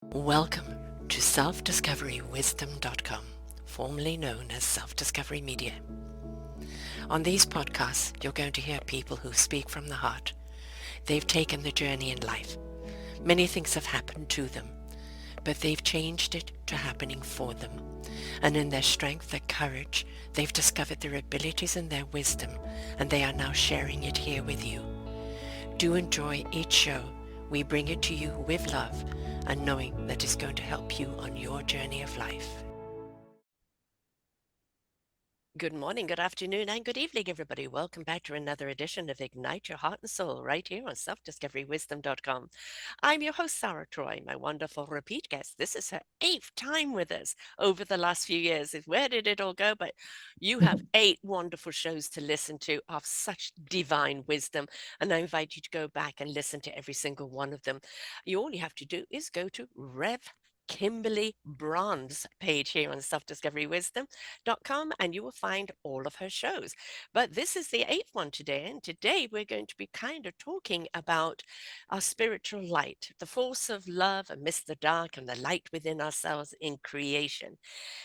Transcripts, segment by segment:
Welcome to self-discoverywisdom.com, formerly known as Self-Discovery Media. On these podcasts, you're going to hear people who speak from the heart. They've taken the journey in life. Many things have happened to them, but they've changed it to happening for them. And in their strength, their courage, they've discovered their abilities and their wisdom, and they are now sharing it here with you. Do enjoy each show. We bring it to you with love and knowing that it's going to help you on your journey of life. Good morning, good afternoon, and good evening, everybody. Welcome back to another edition of Ignite Your Heart and Soul right here on selfdiscoverywisdom.com. I'm your host, Sarah Troy, my wonderful repeat guest. This is her 8th time with us over the last few years. Where did it all go? But you have 8 wonderful shows to listen to of such divine wisdom, and I invite you to go back and listen to every single one of them. All you have to do is go to Kimberly Braun's page here on selfdiscoverywisdom.com and you will find all of her shows. But this is the 8th one today, and today we're going to be kind of talking about our spiritual light, the force of love amidst the dark and the light within ourselves in creation.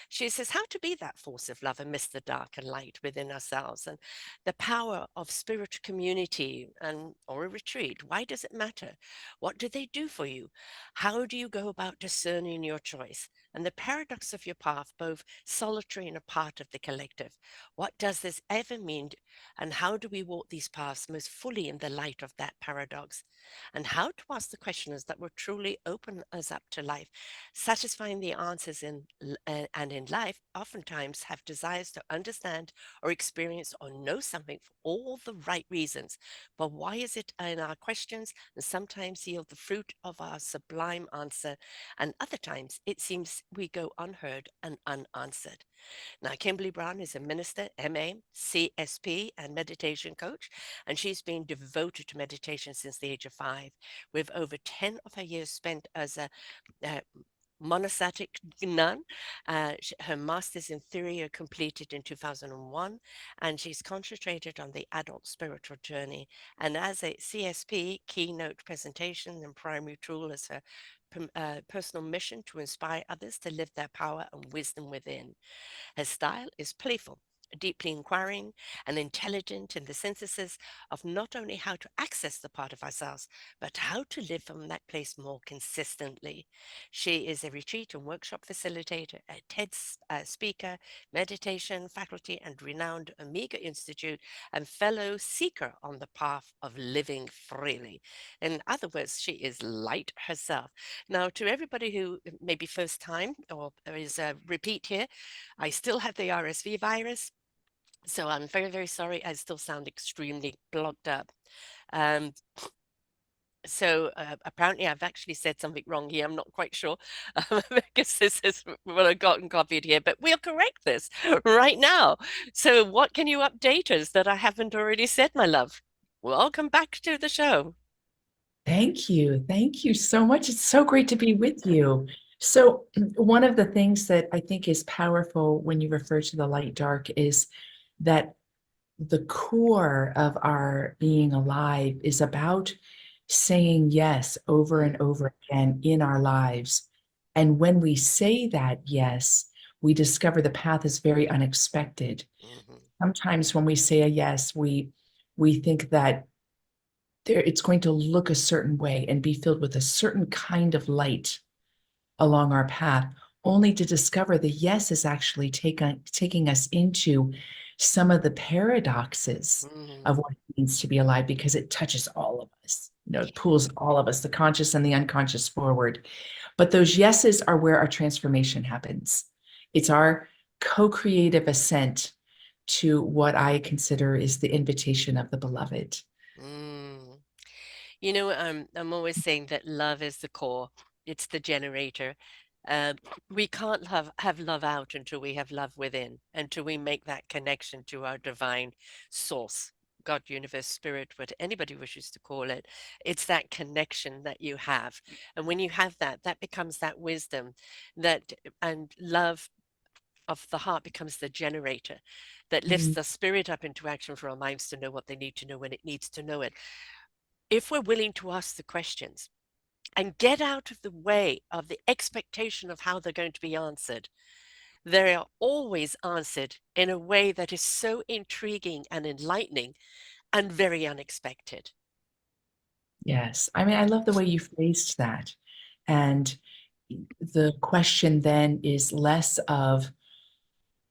She says how to be that force of love amidst the dark and light within ourselves, and the power of spiritual community and or a retreat. Why does it matter? What do they do for you? How do you go about discerning your choice? And the paradox of your path, both solitary and a part of the collective. What does this ever mean? And how do we walk these paths most fully in the light of that paradox? And how to ask the questions that will truly open us up to life, satisfying the answers and in life oftentimes have desires to understand or experience or know something for all the right reasons. But why is it in our questions and sometimes yield the fruit of our sublime answer, and other times it seems we go unheard and unanswered? Now, Kimberly Braun is a minister, MA, CSP, and meditation coach, and she's been devoted to meditation since the age of 5, with over 10 of her years spent as a uh, monastic nun. Her master's in theory are completed in 2001, and she's concentrated on the adult spiritual journey. And as a CSP, keynote presentation and primary tool is her personal mission to inspire others to live their power and wisdom within. Her style is playful, deeply inquiring, and intelligent in the synthesis of not only how to access the part of ourselves, but how to live from that place more consistently. She is a retreat and workshop facilitator, a TED speaker, meditation faculty, and renowned Omega Institute, and fellow seeker on the path of living freely. In other words, she is light herself. Now, to everybody who may be first time or is a repeat here, I still have the RSV virus, so I'm very, very sorry. I still sound extremely blocked up. Um, so apparently I've actually said something wrong here. I'm not quite sure because this is what I've gotten copied here, but we'll correct this right now. So what can you update us that I haven't already said, my love? Welcome back to the show. Thank you. Thank you so much. It's so great to be with you. So, one of the things that I think is powerful when you refer to the light dark is that the core of our being alive is about saying yes over and over again in our lives. And when we say that yes, we discover the path is very unexpected. Mhm. Sometimes when we say a yes, we think that it's going to look a certain way and be filled with a certain kind of light along our path, only to discover the yes is actually taking us into some of the paradoxes Mhm. of what it means to be alive, because it touches all of us. It pulls all of us, the conscious and the unconscious, forward. But those yeses are where our transformation happens. It's our co-creative ascent to what I consider is the invitation of the beloved. Mm. I'm always saying that love is the core. It's the generator. Uh, we can't have love out until we have love within, until we make that connection to our divine source, God, universe, spirit, what anybody wishes to call it. It's that connection that you have. And when you have that, that becomes that wisdom that and love of the heart becomes the generator that lifts Mm. the spirit up into action for our minds to know what they need to know when it needs to know it, if we're willing to ask the questions. and get out of the way of the expectation of how they're going to be answered. They are always answered in a way that is so intriguing and enlightening and very unexpected. Yes. I mean, I love the way you phrased that. And the question then is less of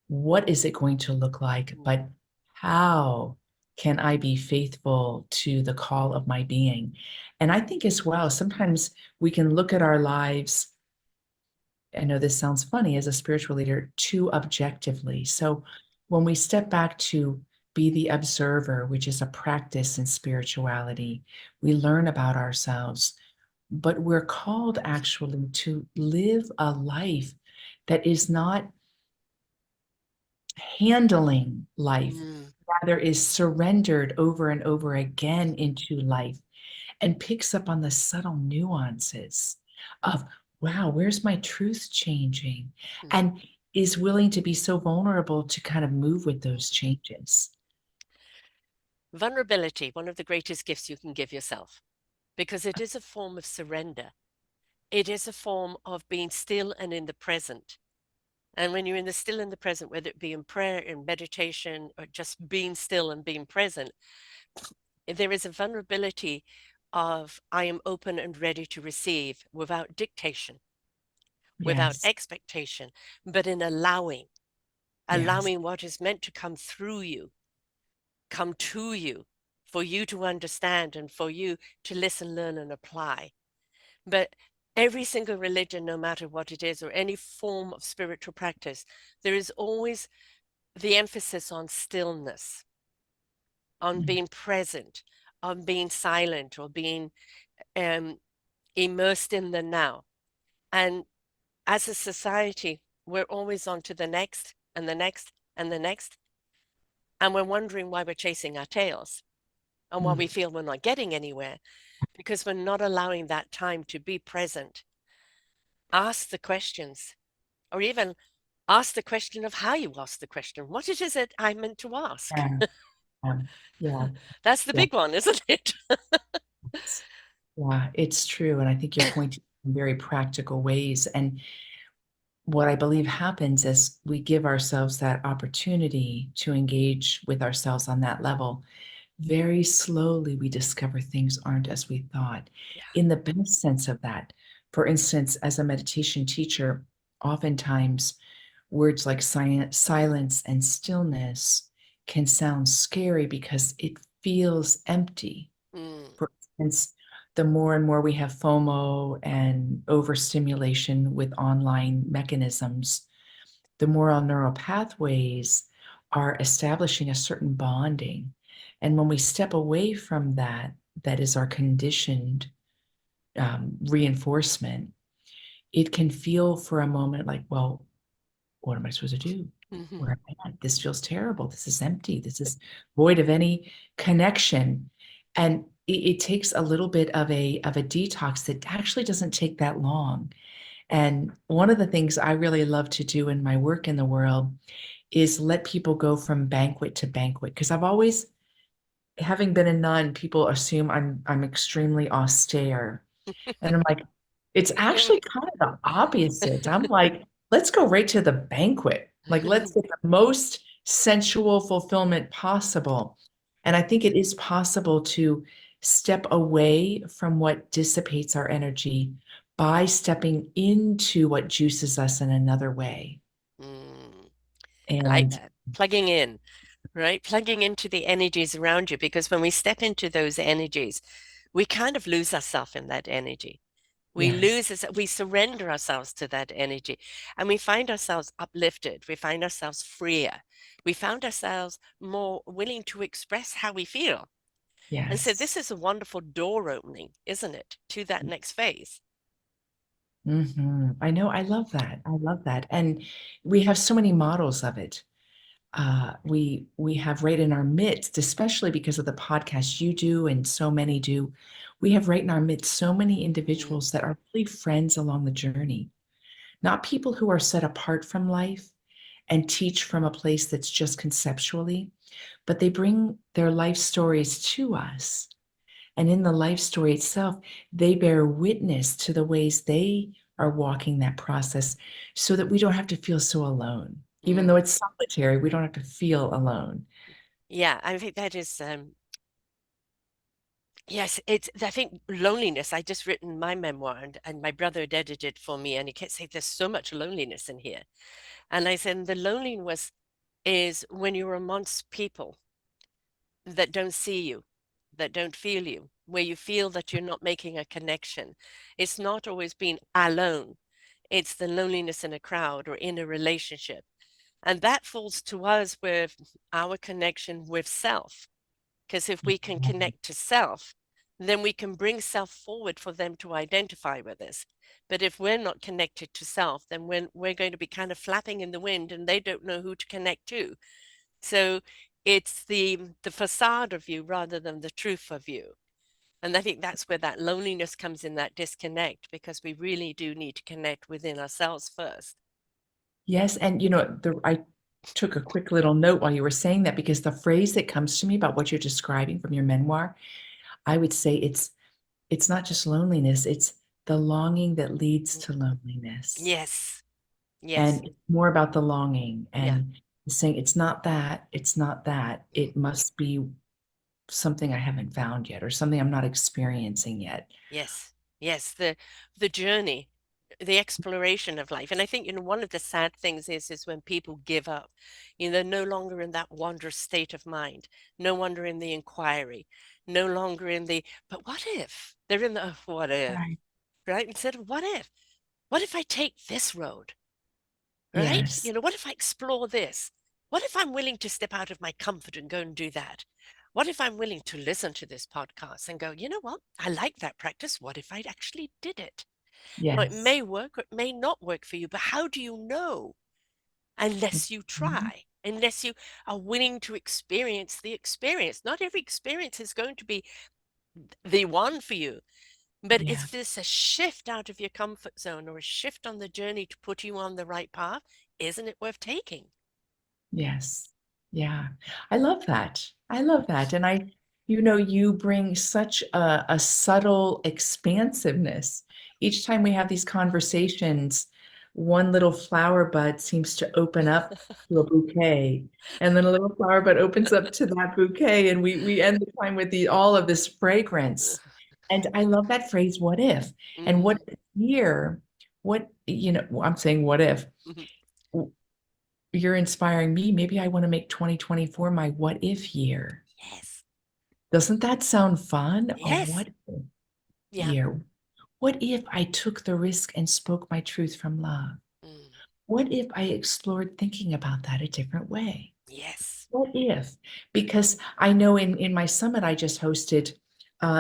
what is it going to look like, Mm, but how can I be faithful to the call of my being? And I think as well, sometimes we can look at our lives. I know this sounds funny as a spiritual leader, too objectively. So when we step back to be the observer, which is a practice in spirituality, we learn about ourselves, but we're called actually to live a life that is not handling life, mm, rather is surrendered over and over again into life and picks up on the subtle nuances of, wow, where's my truth changing? mm, And is willing to be so vulnerable to kind of move with those mm. changes. Vulnerability, one of the greatest gifts you can give yourself, because it is a form of surrender. It is a form of being still and in the present. And when you're in the still in the present, whether it be in prayer, in meditation, or just being still and being present, there is a vulnerability of I am open and ready to receive without dictation, without Yes, expectation, but in allowing, yes. allowing what is meant to come through you, come to you, for you to understand and for you to listen, learn, and apply. But every single religion, no matter what it is, or any form of spiritual practice, there is always the emphasis on stillness, on Mm, being present, on being silent, or being um, immersed in the now. And as a society, we're always on to the next and the next and the next. And we're wondering why we're chasing our tails and why we mm, feel we're not getting anywhere because we're not allowing that time to be present. Ask the questions, or even ask the question of how you ask the question. What it is that I meant to ask? yeah, yeah, That's the yeah, big one, isn't it? yeah, it's true. And I think you're pointing in very practical ways. And what I believe happens is we give ourselves that opportunity to engage with ourselves on that level. Very slowly, we discover things aren't as we thought, Yeah. in the best sense of that. For instance, as a meditation teacher, oftentimes words like silence and stillness can sound scary because it feels empty. Mm, For instance, the more and more we have FOMO and overstimulation with online mechanisms, the more our neural pathways are establishing a certain bonding. And when we step away from that, that is our conditioned reinforcement, it can feel for a moment like, well, what am I supposed to do? mhm, Where am I at? This feels terrible. This is empty. This is void of any connection. And it takes a little bit of a detox that actually doesn't take that long. And one of the things I really love to do in my work in the world is let people go from banquet to banquet. Because I've always, having been a nun, people assume I'm extremely austere. And I'm like, it's actually kind of the opposite. I'm like, let's go right to the banquet. Like, let's get the most sensual fulfillment possible. And I think it is possible to step away from what dissipates our energy by stepping into what juices us in another way. mm. I like And that. Plugging in, right? Plugging into the energies around you, because when we step into those energies, we kind of lose ourselves in that energy. We yes, lose, we surrender ourselves to that energy, and we find ourselves uplifted. We find ourselves freer. We found ourselves more willing to express how we feel. And so yes. this is a wonderful door opening, isn't it, to that next phase? I know. I love that. I love that. And we have so many models of it. We have right in our midst, especially because of the podcast you do and so many do. We have right in our midst so many Mm, individuals that are really friends along the journey, not people who are set apart from life and teach from a place that's just conceptually, but they bring their life stories to us And in the life story itself, they bear witness to the ways they are walking that process so that we don't have to feel so alone. Even though Mm. it's solitary, we don't have to feel alone. Yeah, I think that is yes, it's I think loneliness. I just written my memoir and my brother had edited it for me and he kept saying there's so much loneliness in here. And I said the loneliness is when you're amongst people that don't see you, that don't feel you, where you feel that you're not making a connection. It's not always being alone. It's the loneliness in a crowd or in a relationship. And that falls to us with our connection with self. Because if we can connect to self, then we can bring self forward for them to identify with us. But if we're not connected to self, then we're going to be kind of flapping in the wind and they don't know who to connect to. So it's the facade of you rather than the truth of you. And I think that's where that loneliness comes in, that disconnect, because we really do need to connect within ourselves first. Yes, and I took a quick little note while you were saying that because the phrase that comes to me about what you're describing from your memoir, I would say it's not just loneliness, it's the longing that leads to loneliness. Yes, yes, And it's more about the longing yeah. and saying it's not that, Mm. it must be something I haven't found yet or something I'm not experiencing yet. Yes, yes, the journey, the exploration of life. And I think, one of the sad things is when people give up, they're no longer in that wondrous state of mind, no longer in the inquiry, no longer in the, but what if? They're in the what if, Right. right? Instead of what if? What if I take this road? Right? Yes. What if I explore this? What if I'm willing to step out of my comfort and go and do that? What if I'm willing to listen to this podcast and go, you know what? I like that practice. What if I actually did it? Now, it Yes. may work or it may not work for you, but how do you know unless you Mhm. try, unless you are willing to experience the experience? Not every experience is going to be the one for you, but Yeah. is this a shift out of your comfort zone or a shift on the journey to put you on the right path? Isn't it worth taking? Yes. Yeah. I love that. I love that. And you bring such a subtle expansiveness. Each time we have these conversations, one little flower bud seems to open up to a bouquet. And then a little flower bud opens up to that bouquet. And we end the time with all of this fragrance. And I love that phrase, what if? And what Mm. if here, I'm saying what if? Mhm. You're inspiring me. Maybe I want to make 2024 my what if year. Yes. Doesn't that sound fun? A Yes. what if Yeah. year? What if I took the risk and spoke my truth from love? Mm. What if I explored thinking about that a different way? Yes. What if? Because I know in my summit I just hosted,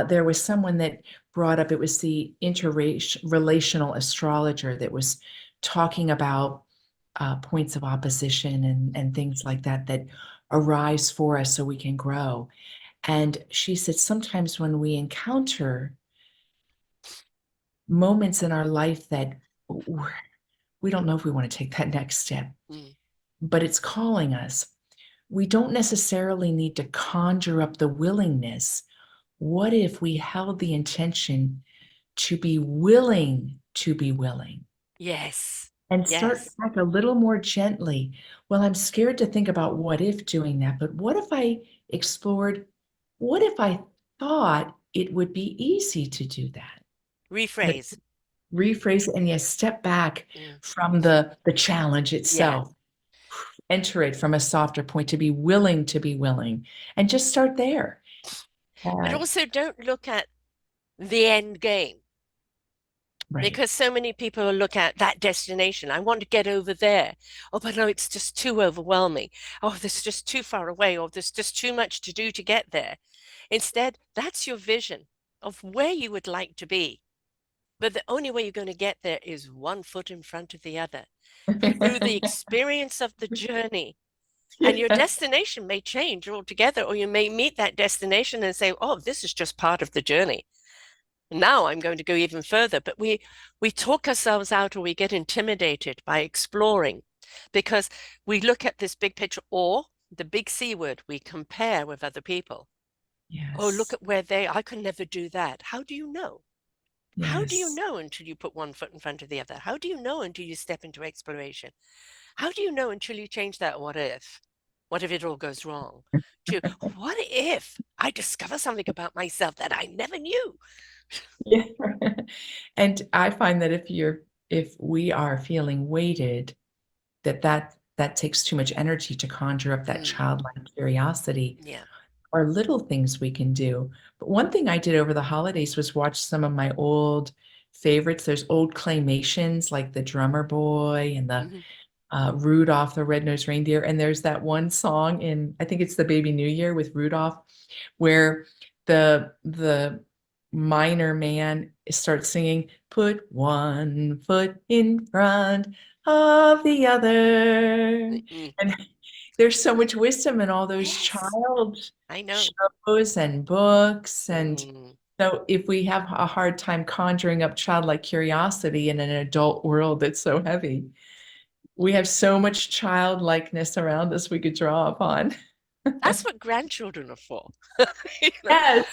there was someone that brought up, it was the interrelational astrologer that was talking about points of opposition and things like that that arise for us so we can grow. And she said sometimes when we encounter moments in our life that we don't know if we want to take that next step, Mm. but it's calling us, we don't necessarily need to conjure up the willingness. What if we held the intention to be willing? Yes. And start Yes. back a little more gently. Well, I'm scared to think about what if doing that, but what if I explored, what if I thought it would be easy to do that? But Rephrase. rephrase it and yes, step back Mm. from the challenge Yeah. itself. Enter it from a softer point to be willing, and just start there. But Uh, also don't look at the end game right. because so many people look at that destination. I want to get over there. Oh, but no, it's just too overwhelming. Oh, this is just too far away, or there's just too much to do to get there. Instead, that's your vision of where you would like to be. But the only way you're going to get there is one foot in front of the other through the experience of the journey. And your Yeah. destination may change altogether, or you may meet that destination and say, oh, this is just part of the journey. Now I'm going to go even further. But we talk ourselves out or we get intimidated by exploring because we look at this big picture or the big C word, we compare with other people. Oh, look Yes. at where they, I could never do that. How do you know? How do you Yes. know until you put one foot in front of the other? How do you know until you step into exploration? How do you know until you change that what if? What if it all goes wrong? To what if I discover something about myself that I never knew? Yeah. And I find that if we are feeling weighted, that takes too much energy to conjure up that Mm, childlike curiosity yeah. or little things we can do. But one thing I did over the holidays was watch some of my old favorites. There's old claymations like the Drummer Boy and the Mhm. Rudolph the Red-Nosed Reindeer. And there's that one song in, I think it's the Baby New Year with Rudolph, where the minor man starts singing, "Put one foot in front of the other." Mm, And there's so much wisdom in all those yes, child I know. shows and books. And Mm. so if we have a hard time conjuring up childlike curiosity in an adult world that's so heavy, we have so much childlikeness around us we could draw upon. That's what grandchildren are for. You know, Yes,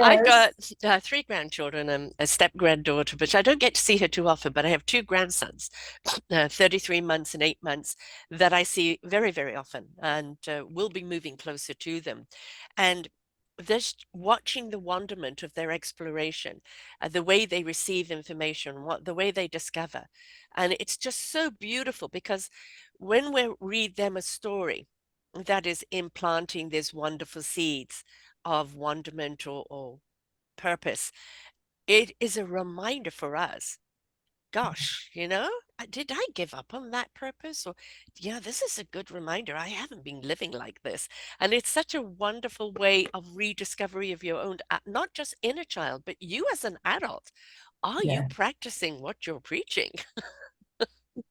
I've yes. got three grandchildren and a step granddaughter, which I don't get to see her too often, but I have two grandsons, 33 months and 8 months, that I see very, very often and will be moving closer to them. And just watching the wonderment of their exploration, the way they receive information, the way they discover. And it's just so beautiful because when we read them a story, that is implanting these wonderful seeds of wonderment or purpose. It is a reminder for us. Gosh, did I give up on that purpose? Or, yeah, this is a good reminder. I haven't been living like this. And it's such a wonderful way of rediscovery of your own, not just inner child, but you as an adult. Are you Yeah. practicing what you're preaching?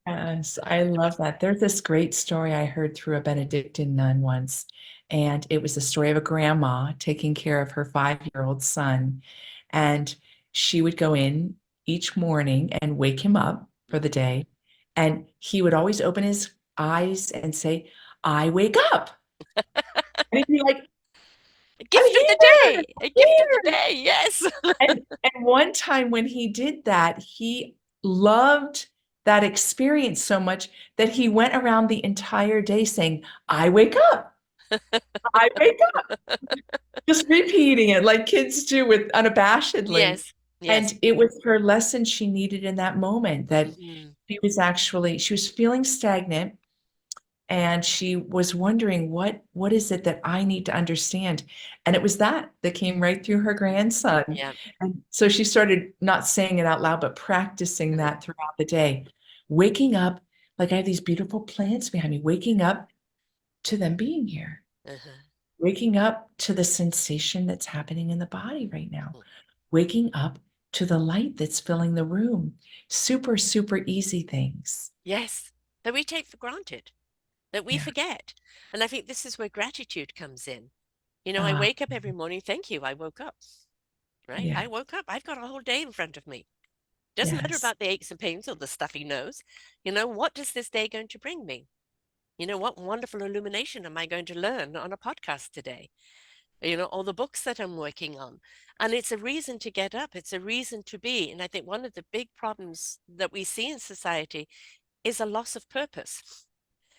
Yes, I love that. There's this great story I heard through a Benedictine nun once, and it was the story of a grandma taking care of her 5-year-old son. And she would go in each morning and wake him up for the Mhm. day. And he would always open his eyes and say, "I wake up." And he'd be like, A "I'm gift of the here, day, a gift of the here." day. Yes. And one time when he did that, he loved that experience so much that he went around the entire day saying, "I wake up, I wake up," just repeating it like kids do with unabashedly. Yes. Yes. And it was her lesson she needed in that moment that Mhm. she was feeling stagnant and she was wondering what is it that I need to understand. And it was that came right through her grandson. Yeah. And so she started not saying it out loud but practicing Uh-huh. that throughout the day, waking up, like I have these beautiful plants behind me, waking up to them being here, Uh-huh. waking up to the sensation that's happening in the body right now, Mm. waking up to the light that's filling the room. Super super easy things. Yes. That we take for granted, that we Yeah. forget. And I think this is where gratitude comes in. I uh, wake up every morning. Thank you. I woke up, right? yeah. I woke up. I've got a whole day in front of me. Doesn't matter Yes. about the aches and pains or the stuffy nose. What is this day going to bring me? What wonderful illumination am I going to learn on a podcast today? All the books that I'm working on. And it's a reason to get up. It's a reason to be. And I think one of the big problems that we see in society is a loss of purpose,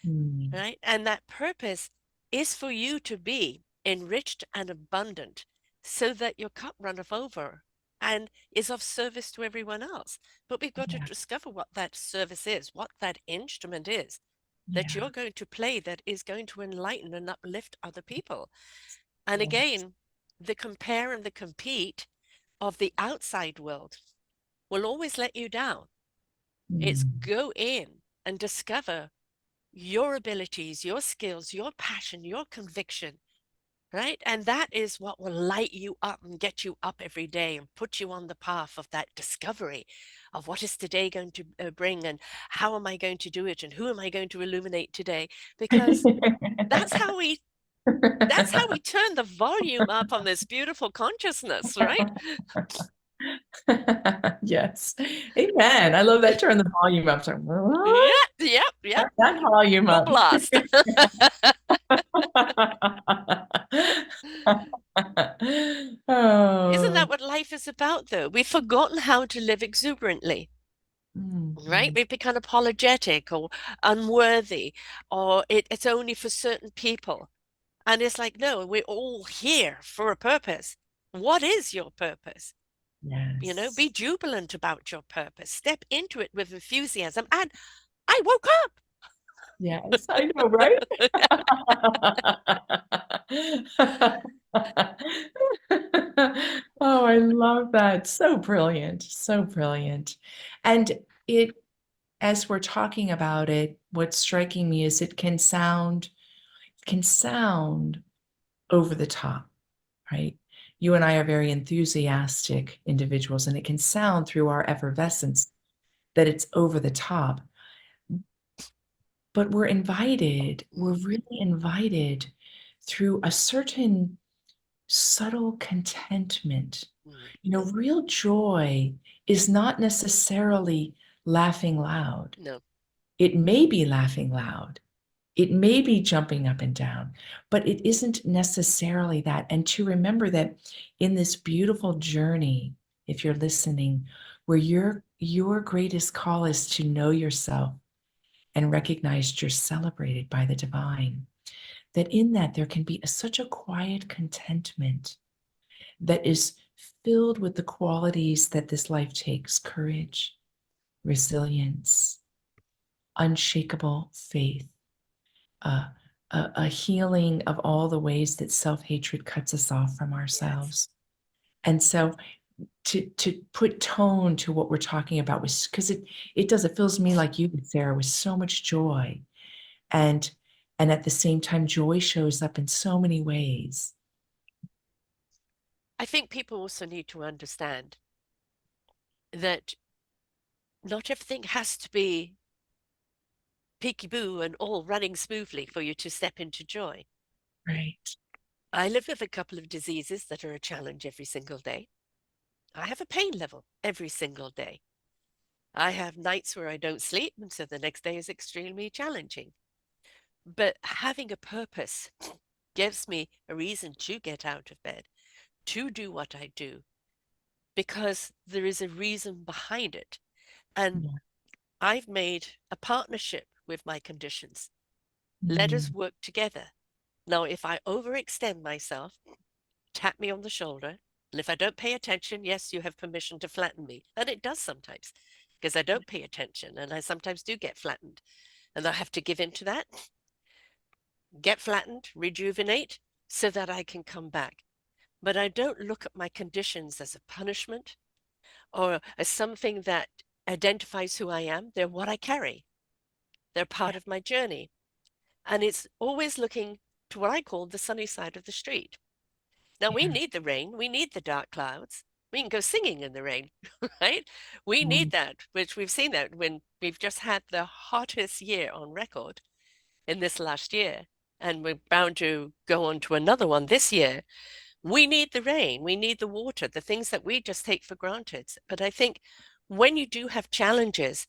Mm, right? And that purpose is for you to be enriched and abundant so that your cup runneth over and is of service to everyone else. But we've got to yeah. discover what that service is, what that instrument is that Yeah. you're going to play that is going to enlighten and uplift other people. And Yes. again, the compare and the compete of the outside world will always let you down. It's Mm, go in and discover your abilities, your skills, your passion, your conviction, right? And that is what will light you up and get you up every day and put you on the path of that discovery of what is today going to bring and how am I going to do it and who am I going to illuminate today? Because that's how we that's how we turn the volume up on this beautiful consciousness, right? Yes. Amen. I love that. Turn the volume up. So, Yep, yep, yep. turn that volume Full up. blast. about, though? We've forgotten how to live exuberantly, right? Mhm. We've become apologetic or unworthy, or it's only for certain people. And it's like, no, we're all here for a purpose. What is your purpose? Be Yes. jubilant about your purpose. Step into it with enthusiasm. And I woke Yes, I know, right? up. Oh, I love that. So brilliant. So brilliant. And it, as we're talking about it, what's striking me is it can sound over the top, right? You and I are very enthusiastic individuals, and it can sound through our effervescence that it's over the top. But we're really invited through a certain subtle contentment. Mm, Real joy is not necessarily laughing loud. no. It may be laughing loud. It may be jumping up and down, but it isn't necessarily that. And to remember that in this beautiful journey, if you're listening, where your greatest call is to know yourself and recognize you're celebrated by the divine, that in that there can be such a quiet contentment that is filled with the qualities that this life takes: courage, resilience, unshakable faith, uh, a healing of all the ways that self-hatred cuts us off from Yes. ourselves. And so to put tone to what we're talking about was because it fills me like you did, Sarah, with so much joy. And and at the same time, joy shows up in so many ways. I think people also need to understand that not everything has to be peeky boo and all running smoothly for you to step into joy. Right. I live with a couple of diseases that are a challenge every single day. I have a pain level every single day. I have nights where I don't sleep, and so the next day is extremely challenging. But having a purpose gives me a reason to get out of bed, to do what I do, because there is a reason behind it. And Yeah. I've made a partnership with my conditions. Let us Mm, work together. Now, if I overextend myself, tap me on the shoulder. And if I don't pay attention, yes, you have permission to flatten me. And it does sometimes because I don't pay attention and I sometimes do get flattened. And I have to give in to that, get flattened, rejuvenate so that I can come back. But I don't look at my conditions as a punishment or as something that identifies who I am. They're what I carry, they're part yeah. of my journey. And it's always looking to what I call the sunny side of the street. Now, we Yeah. need the rain, we need the dark clouds. We can go singing in the rain, right? We Mm, need that, which we've seen that when we've just had the hottest year on record in this last year, and we're bound to go on to another one this year. We need the rain, we need the water, the things that we just take for granted. But I think when you do have challenges,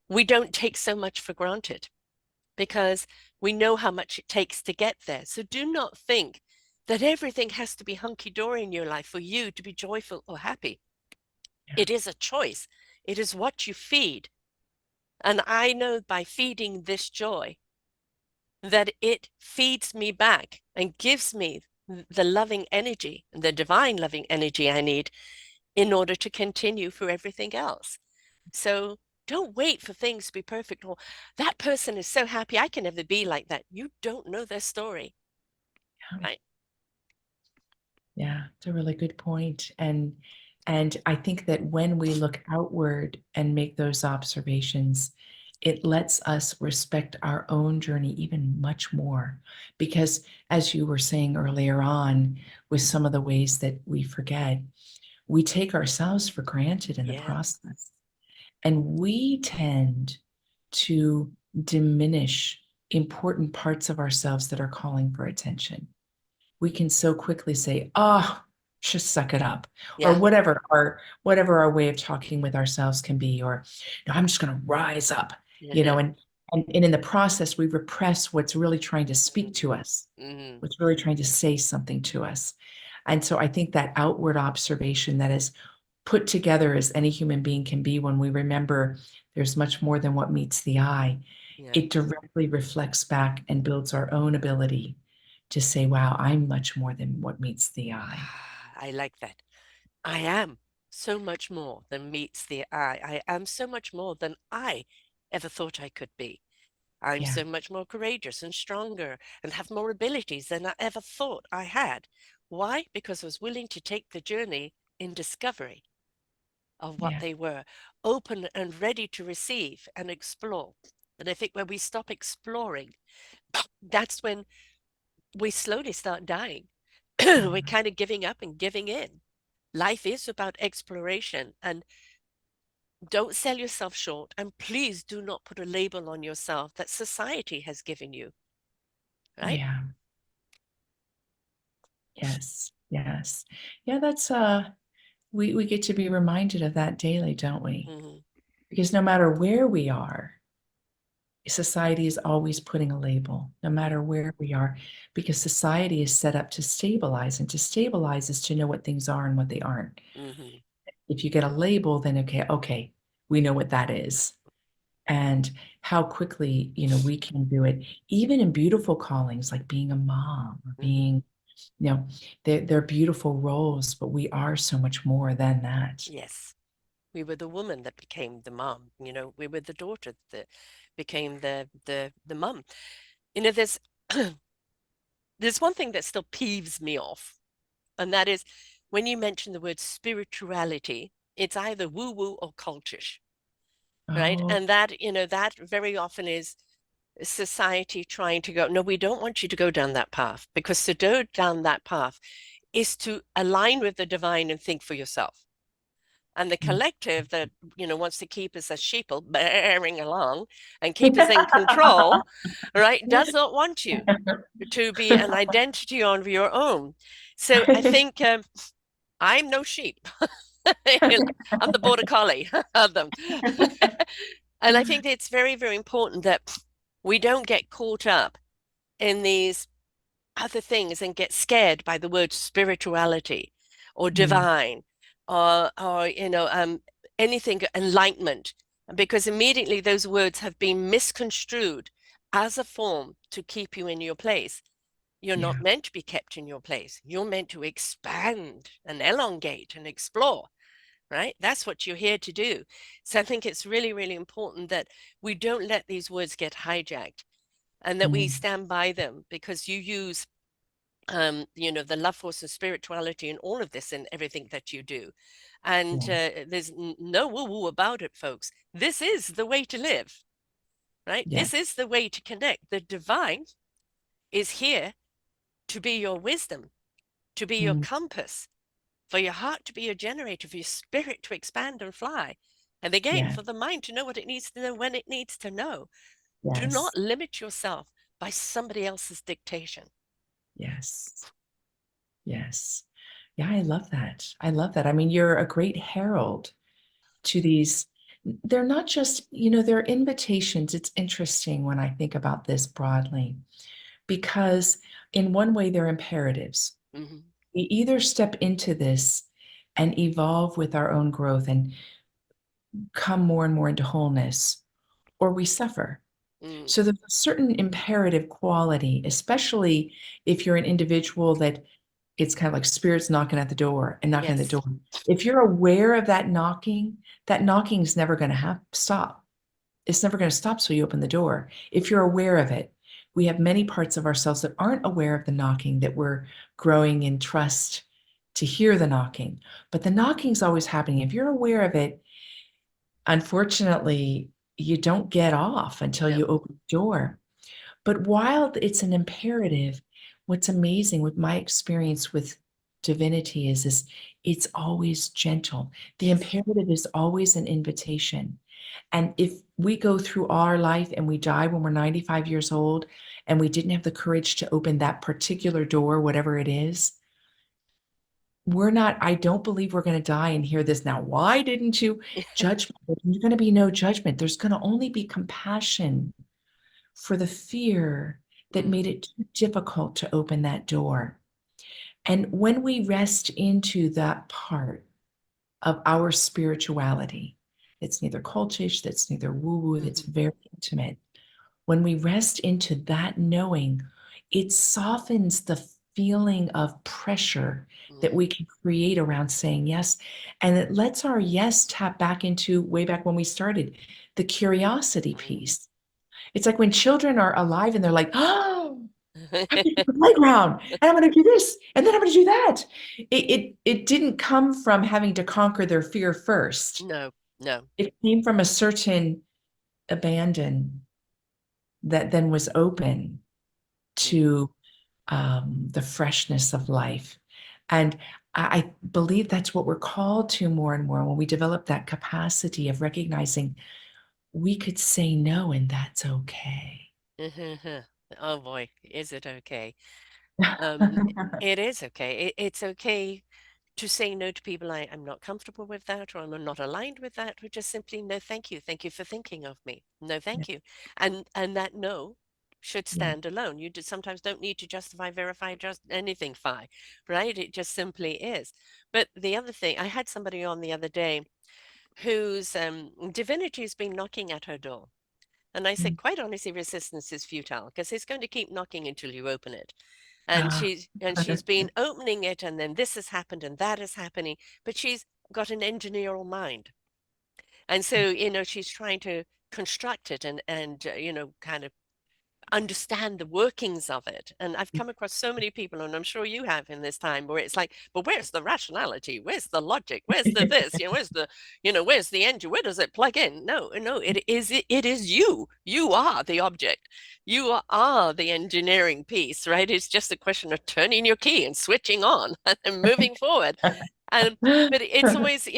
we don't take so much for granted because we know how much it takes to get there. So do not think that everything has to be hunky dory in your life for you to be joyful or happy. yeah. It is a choice, it is what you feed. And I know by feeding this joy that it feeds me back and gives me the loving energy, the divine loving energy I need in order to continue for everything else. So don't wait for things to be perfect. Or that person is so happy, I can never be like that. You don't know their story, right? Yeah, it's a really good point. And I think that when we look outward and make those observations, it lets us respect our own journey even much more. Because as you were saying earlier on, with some of the ways that we forget, we take ourselves for granted in the Yeah. process. And we tend to diminish important parts of ourselves that are calling for attention. We can so quickly say, "Oh, just suck it up," or Yeah. whatever our way of talking with ourselves can be, or, "No, I'm just gonna rise up," and in the process, we repress what's really trying to speak to us, Mm-hmm. what's really trying to say something to us. And so I think that outward observation that is put together as any human being can be when we remember there's much more than what meets the eye. Yeah. It directly reflects back and builds our own ability to say, wow, I'm much more than what meets the eye. I like that. I am so much more than meets the eye. I am so much more than I ever thought I could be. I'm Yeah, so much more courageous and stronger and have more abilities than I ever thought I had. Why? Because I was willing to take the journey in discovery of what yeah, they were, open and ready to receive and explore. And I think when we stop exploring, that's when we slowly start dying. We're yeah, kind of giving up and giving in. Life is about exploration, and don't sell yourself short. And please do not put a label on yourself that society has given you, right? yeah. Yes, yes. Yeah, that's we get to be reminded of that daily, don't we? Hmm. Because no matter where we are, society is always putting a label, no Yeah. matter where we are, because society is set up to stabilize, and to stabilize is to know what things are and what they aren't. Hmm. If you get a label, then okay, we know what that is. And how quickly, we can do it, even in beautiful callings like being a mom or Hmm. being, you know, they're beautiful roles, but we are so much more than that. Yes. We were the woman that became the mom. We were the daughter that became the mum. There's there's one thing that still peeves me off, and that is when you mention the word spirituality, it's either woo-woo or cultish, right? Oh, And that very often is society trying to go, no, we don't want you to go down that path, because to go down that path is to align with the divine and think for yourself. And the mm. collective that wants to keep us as sheeple bearing along and keep us in control, right, does not want you to be an identity on your own. So I think I'm no sheep. I'm the border collie of them. And I think it's very, very important that we don't get caught up in these other things and get scared by the word spirituality or Mm, divine or anything enlightenment, because immediately those words have been misconstrued as a form to keep you in your place. You're not yeah, meant to be kept in your place. You're meant to expand and elongate and explore, right? That's what you're here to do. So I think it's really, really important that we don't let these words get hijacked and that we mm, stand by them, because you use the love force and spirituality and all of this in everything that you do. And yeah, there's no woo-woo about it, folks. This is the way to live, right? yeah, This is the way to connect. The divine is here to be your wisdom, to be your mm, compass, for your heart to be your generator, for your spirit to expand and fly. And again, yeah, for the mind to know what it needs to know when it needs to know. Do yes, not limit yourself by somebody else's dictation. yes, yes. Yeah, I love that. I love that. I mean, you're a great herald to these. They're not just, they're invitations. It's interesting when I think about this broadly, because in one way, they're imperatives. Hmm. We either step into this and evolve with our own growth and come more and more into wholeness, or we suffer. Mm. So there's a certain imperative quality, especially if you're an individual that it's kind of like spirits knocking at the door and knocking at the Yes. door. If you're aware of that knocking is never going to have stop. It's never going to stop so you open the door. If you're aware of it, we have many parts of ourselves that aren't aware of the knocking, that we're growing in trust to hear the knocking. But the knocking's always happening. If you're aware of it, unfortunately, you don't get off until No. you open the door. But while it's an imperative, what's amazing with my experience with divinity is it's always gentle. The Yes. imperative is always an invitation. And if we go through our life and we die when we're 95 years old and we didn't have the courage to open that particular door, whatever it is, I don't believe we're going to die and hear this now. Why didn't you? Judgment. There's going to be no judgment. There's going to only be compassion for the fear that Mm. made it too difficult to open that door. And when we rest into that part, of our spirituality. It's neither cultish, that's neither woo-woo, that's Mhm. very intimate. When we rest into that knowing, it softens the feeling of pressure that Mm. we can create around saying yes. And it lets our yes tap back into way back when we started, the curiosity Mm. piece. It's like when children are alive and they're like, oh, I'm going to the playground and I'm going to do this and then I'm going to do that. It didn't come from having to conquer their fear first. No, no. It came from a certain abandon that then was open Mm. to the freshness of life. And I believe that's what we're called to more and more when we develop that capacity of recognizing we could say no and that's okay. Oh boy, is it okay? It is okay. It's okay to say no to people I'm not comfortable with that or I'm not aligned with that, or just simply no thank you. Thank you for thinking of me. No Yeah, thank you. And that no should yeah. stand alone. You sometimes don't need to justify, verify, just anything fine, right? It just simply is. But the other thing, I had somebody on the other day whose divinity has been knocking at her door. And I said, Mm. quite honestly, resistance is futile because it's going to keep knocking until you open it. And Ah, she's been opening it, and then this has happened and that is happening, but she's got an engineering mind. And so, she's trying to construct it and kind of understand the workings of it. And I've come across so many people, and I'm sure you have in this time, where it's like, but where's the rationality? Where's the logic? Where's the this? Where's the engine? Where does it plug in? No, no, it is you. You are the object. You are the engineering piece, right? It's just a question of turning your key and switching on and moving forward. And but it's always,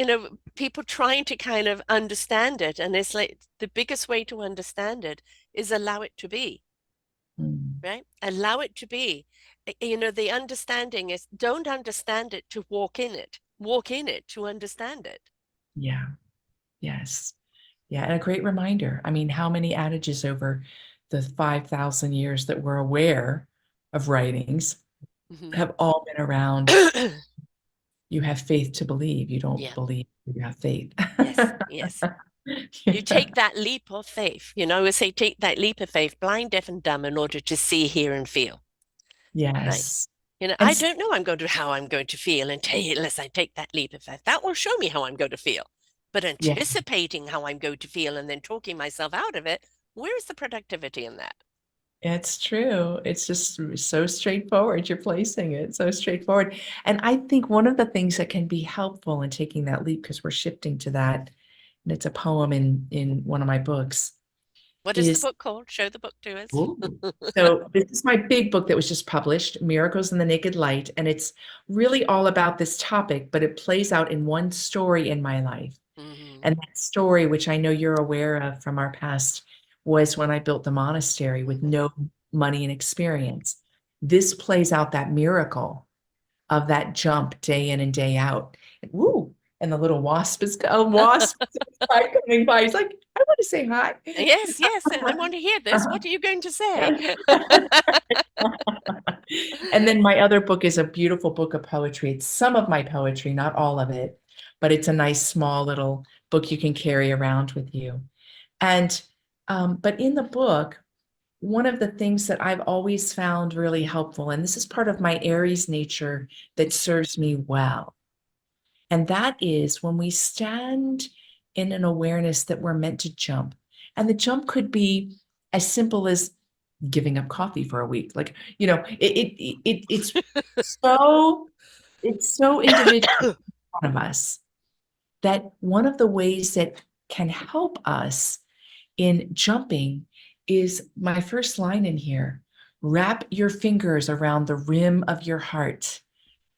people trying to kind of understand it. And it's like the biggest way to understand it is allow it to be, Mm. right? Allow it to be. The understanding is don't understand it to walk in it. Walk in it to understand it. Yeah, yes. Yeah, and a great reminder. I mean, how many adages over the 5,000 years that we're aware of writings Mhm. have all been around you have faith to believe. You don't Yeah. believe, you have faith. Yes. Yes. You Yeah. take that leap of faith. I would say take that leap of faith, blind, deaf, and dumb, in order to see, hear, and feel. Right. Yes. And I don't know how I'm going to feel unless I take that leap of faith. That will show me how I'm going to feel. But yeah, anticipating how I'm going to feel and then talking myself out of it, where is the productivity in that? it's true. It's just so straightforward. You're placing it so straightforward. And I think one of the things that can be helpful in taking that leap, because we're shifting to that, and it's a poem in one of my books, What is the is book called? Show the book to us. ooh. So this is my big book that was just published, Miracles in the Naked Light, and it's really all about this topic, but it plays out in one story in my life. Hmm. And that story, which I know you're aware of from our past, was when I built the monastery with Hmm. no money and experience. This plays out that miracle of that jump day in and day out. And, woo! And the little wasp is coming by. He's like, I want to say hi. Yes, yes. I want to hear this. What are you going to say? And then my other book is a beautiful book of poetry. It's some of my poetry, not all of it, but it's a nice small little book you can carry around with you. And but in the book, one of the things that I've always found really helpful, and this is part of my Aries nature that serves me well, and that is when we stand in an awareness that we're meant to jump. And the jump could be as simple as giving up coffee for a week. Like, so it's so individual one of us that one of the ways that can help us in jumping is my first line in here. Wrap your fingers around the rim of your heart,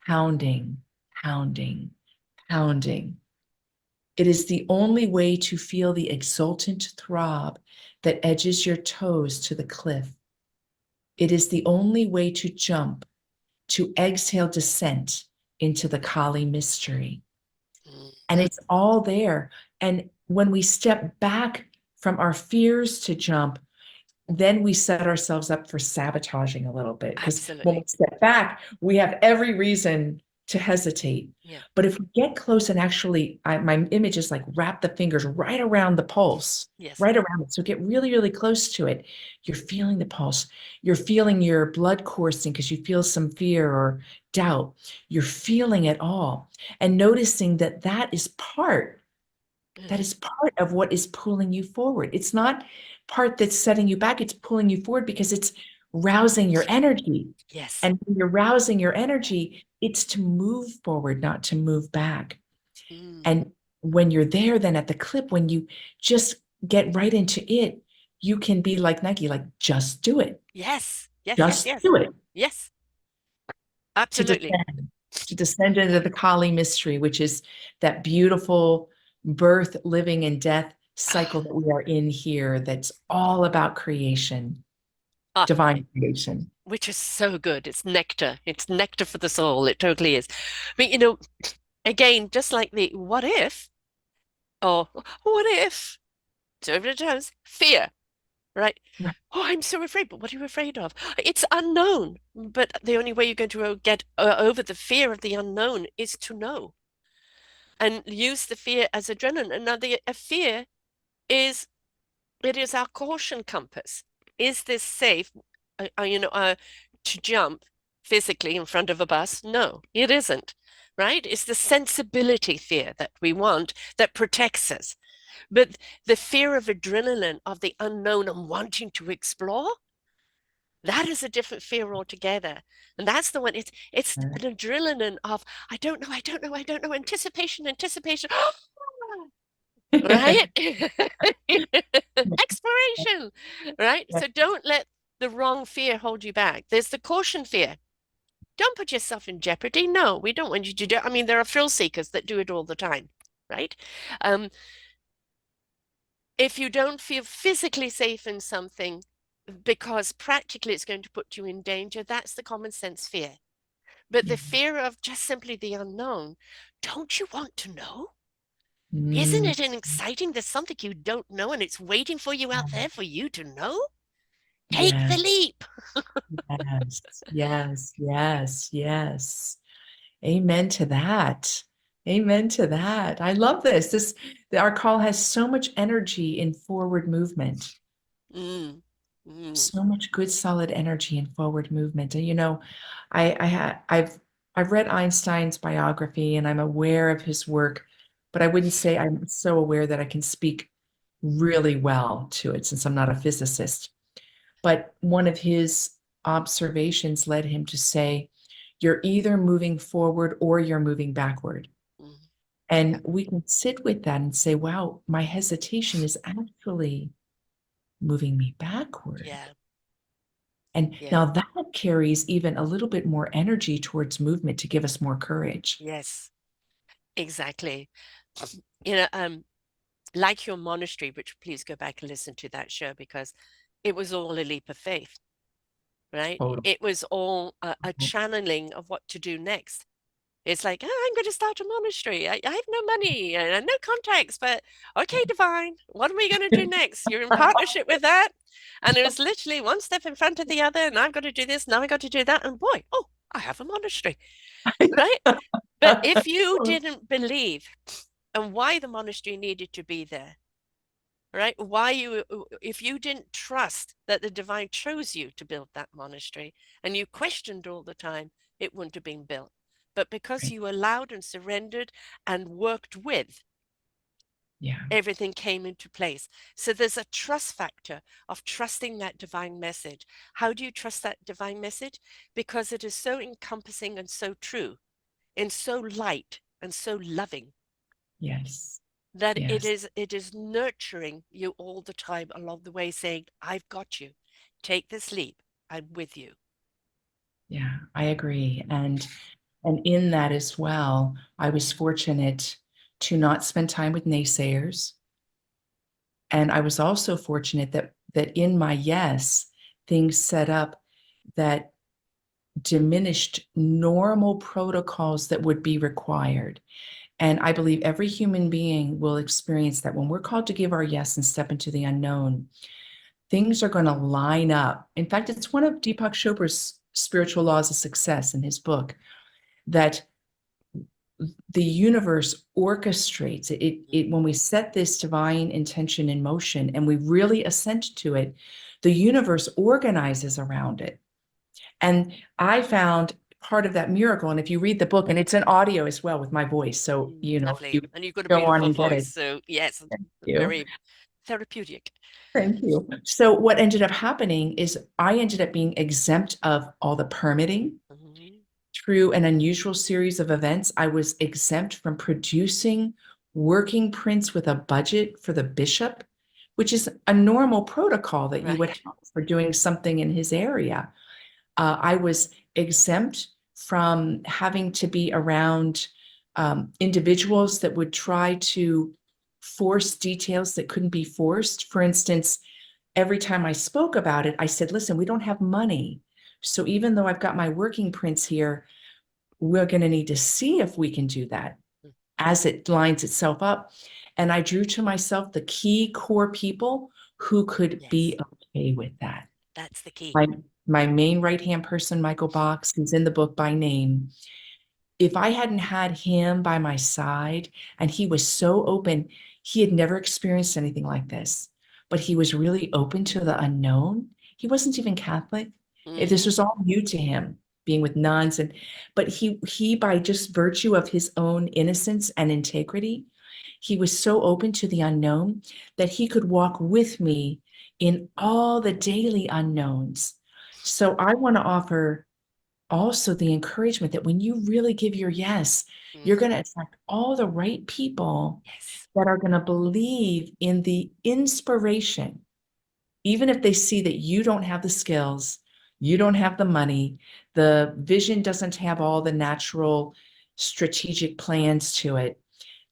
pounding, pounding, pounding. It is the only way to feel the exultant throb that edges your toes to the cliff. It is the only way to jump, to exhale descent into the Kali mystery. And Mhm. it's all there. And when we step back from our fears to jump, then we set ourselves up for sabotaging a little bit. Because when we Absolutely. step back, we have every reason to hesitate. Yeah. But if we get close and actually, my image is like wrap the fingers right around the pulse, Yes. right around it. So get really, really close to it. You're feeling the pulse. You're feeling your blood coursing because you feel some fear or doubt. You're feeling it all and noticing that that Mhm. is part of what is pulling you forward. It's not part that's setting you back. It's pulling you forward because it's rousing your energy. Yes. And when you're rousing your energy, it's to move forward, not to move back. Mm. And when you're there, then at the clip, when you just get right into it, you can be like Nike, like just do it. Yes. Yes. Yes. Just Yes. do it. Yes. To Absolutely. descend, to descend into the Kali mystery, which is that beautiful birth, living, and death cycle that we are in here, that's all about creation, Ah, divine creation. which is so good. It's nectar. It's nectar for the soul. It totally is. But again, just like the what if, or what if, so over the times, fear, right? Right. Oh, I'm so afraid. But what are you afraid of? It's unknown. But the only way you're going to get over the fear of the unknown is to know and use the fear as adrenaline. Now, a fear is it is our caution compass. Is this safe? To jump physically in front of a bus? No, it isn't. Right? It's the sensibility fear that we want that protects us. But the fear of adrenaline, of the unknown and wanting to explore, that is a different fear altogether. And that's the one, it's an adrenaline of I don't know, I don't know, I don't know, anticipation, anticipation. Right? Exploration, right? So don't let the wrong fear hold you back. There's the caution fear. Don't put yourself in jeopardy. No, we don't want you to do. I mean, there are thrill seekers that do it all the time, right? Um, if you don't feel physically safe in something because practically it's going to put you in danger, that's the common sense fear. But the Yeah. fear of just simply the unknown, don't you want to know? Isn't Mm, it an exciting? There's something you don't know and it's waiting for you out there for you to know? Take the yes, leap. yes, yes, yes, yes. Amen to that. Amen to that. I love this. Our call has so much energy in forward movement. Mm, mm, So much good, solid energy in forward movement. And I've read Einstein's biography and I'm aware of his work, but I wouldn't say I'm so aware that I can speak really well to it since I'm not a physicist. But one of his observations led him to say, you're either moving forward or you're moving backward. mm. Yeah, And we can sit with that and say, wow, my hesitation is actually moving me backward. yeah, And yeah. now that carries even a little bit more energy towards movement to give us more courage. Yes, exactly. You know, um, like your monastery, which please go back and listen to that show because it was all a leap of faith, right? Totally. It was all a channeling of what to do next. It's like, oh, I'm going to start a monastery. I have no money and no contacts, but okay, divine, what are we going to do next? You're in partnership with that. And it was literally one step in front of the other, and I've got to do this, now I got to do that. And boy, oh, I have a monastery, right? But if you didn't believe and why the monastery needed to be there, right? If you didn't trust that the divine chose you to build that monastery and you questioned all the time, it wouldn't have been built. But because Right. you allowed and surrendered and worked with, Yeah. everything came into place. So there's a trust factor of trusting that divine message. How do you trust that divine message? Because it is so encompassing and so true and so light and so loving Yes. that Yes. it is nurturing you all the time along the way, saying, I've got you. Take this leap. I'm with you. Yeah, I agree. And in that as well, I was fortunate to not spend time with naysayers. And I was also fortunate that in my yes, things set up that diminished normal protocols that would be required. And I believe every human being will experience that when we're called to give our yes and step into the unknown, things are going to line up. In fact, it's one of Deepak Chopra's spiritual laws of success in his book that the universe orchestrates Mm. when we set this divine intention in motion and we really assent to it, the universe organizes around it. And I found part of that miracle. And if you read the book, and it's an audio as well with my voice, so if Lovely. you And you've got a go on beautiful and get voice. it. So, yes, Thank you. very therapeutic. Thank you. So what ended up happening is I ended up being exempt of all the permitting. Mhm. Through an unusual series of events, I was exempt from producing working prints with a budget for the bishop, which is a normal protocol that you would Right. have for doing something in his area. I was exempt from having to be around individuals that would try to force details that couldn't be forced. For instance, every time I spoke about it, I said, listen, we don't have money. So even though I've got my working prints here, we're going to need to see if we can do that Mm. as it lines itself up. And I drew to myself the key core people who could be Yes, okay with that. that's the key. My, my main right-hand person, Michael Box, who's in the book by name, if I hadn't had him by my side and he was so open, he had never experienced anything like this, but he was really open to the unknown. He wasn't even Catholic. If this Hmm. was all new to him, being with nuns but he by just virtue of his own innocence and integrity, he was so open to the unknown that he could walk with me in all the daily unknowns. So I want to offer also the encouragement that when you really give your yes, you're Hmm. going to attract all the right people Yes. that are going to believe in the inspiration, even if they see that you don't have the skills, you don't have the money, the vision doesn't have all the natural strategic plans to it.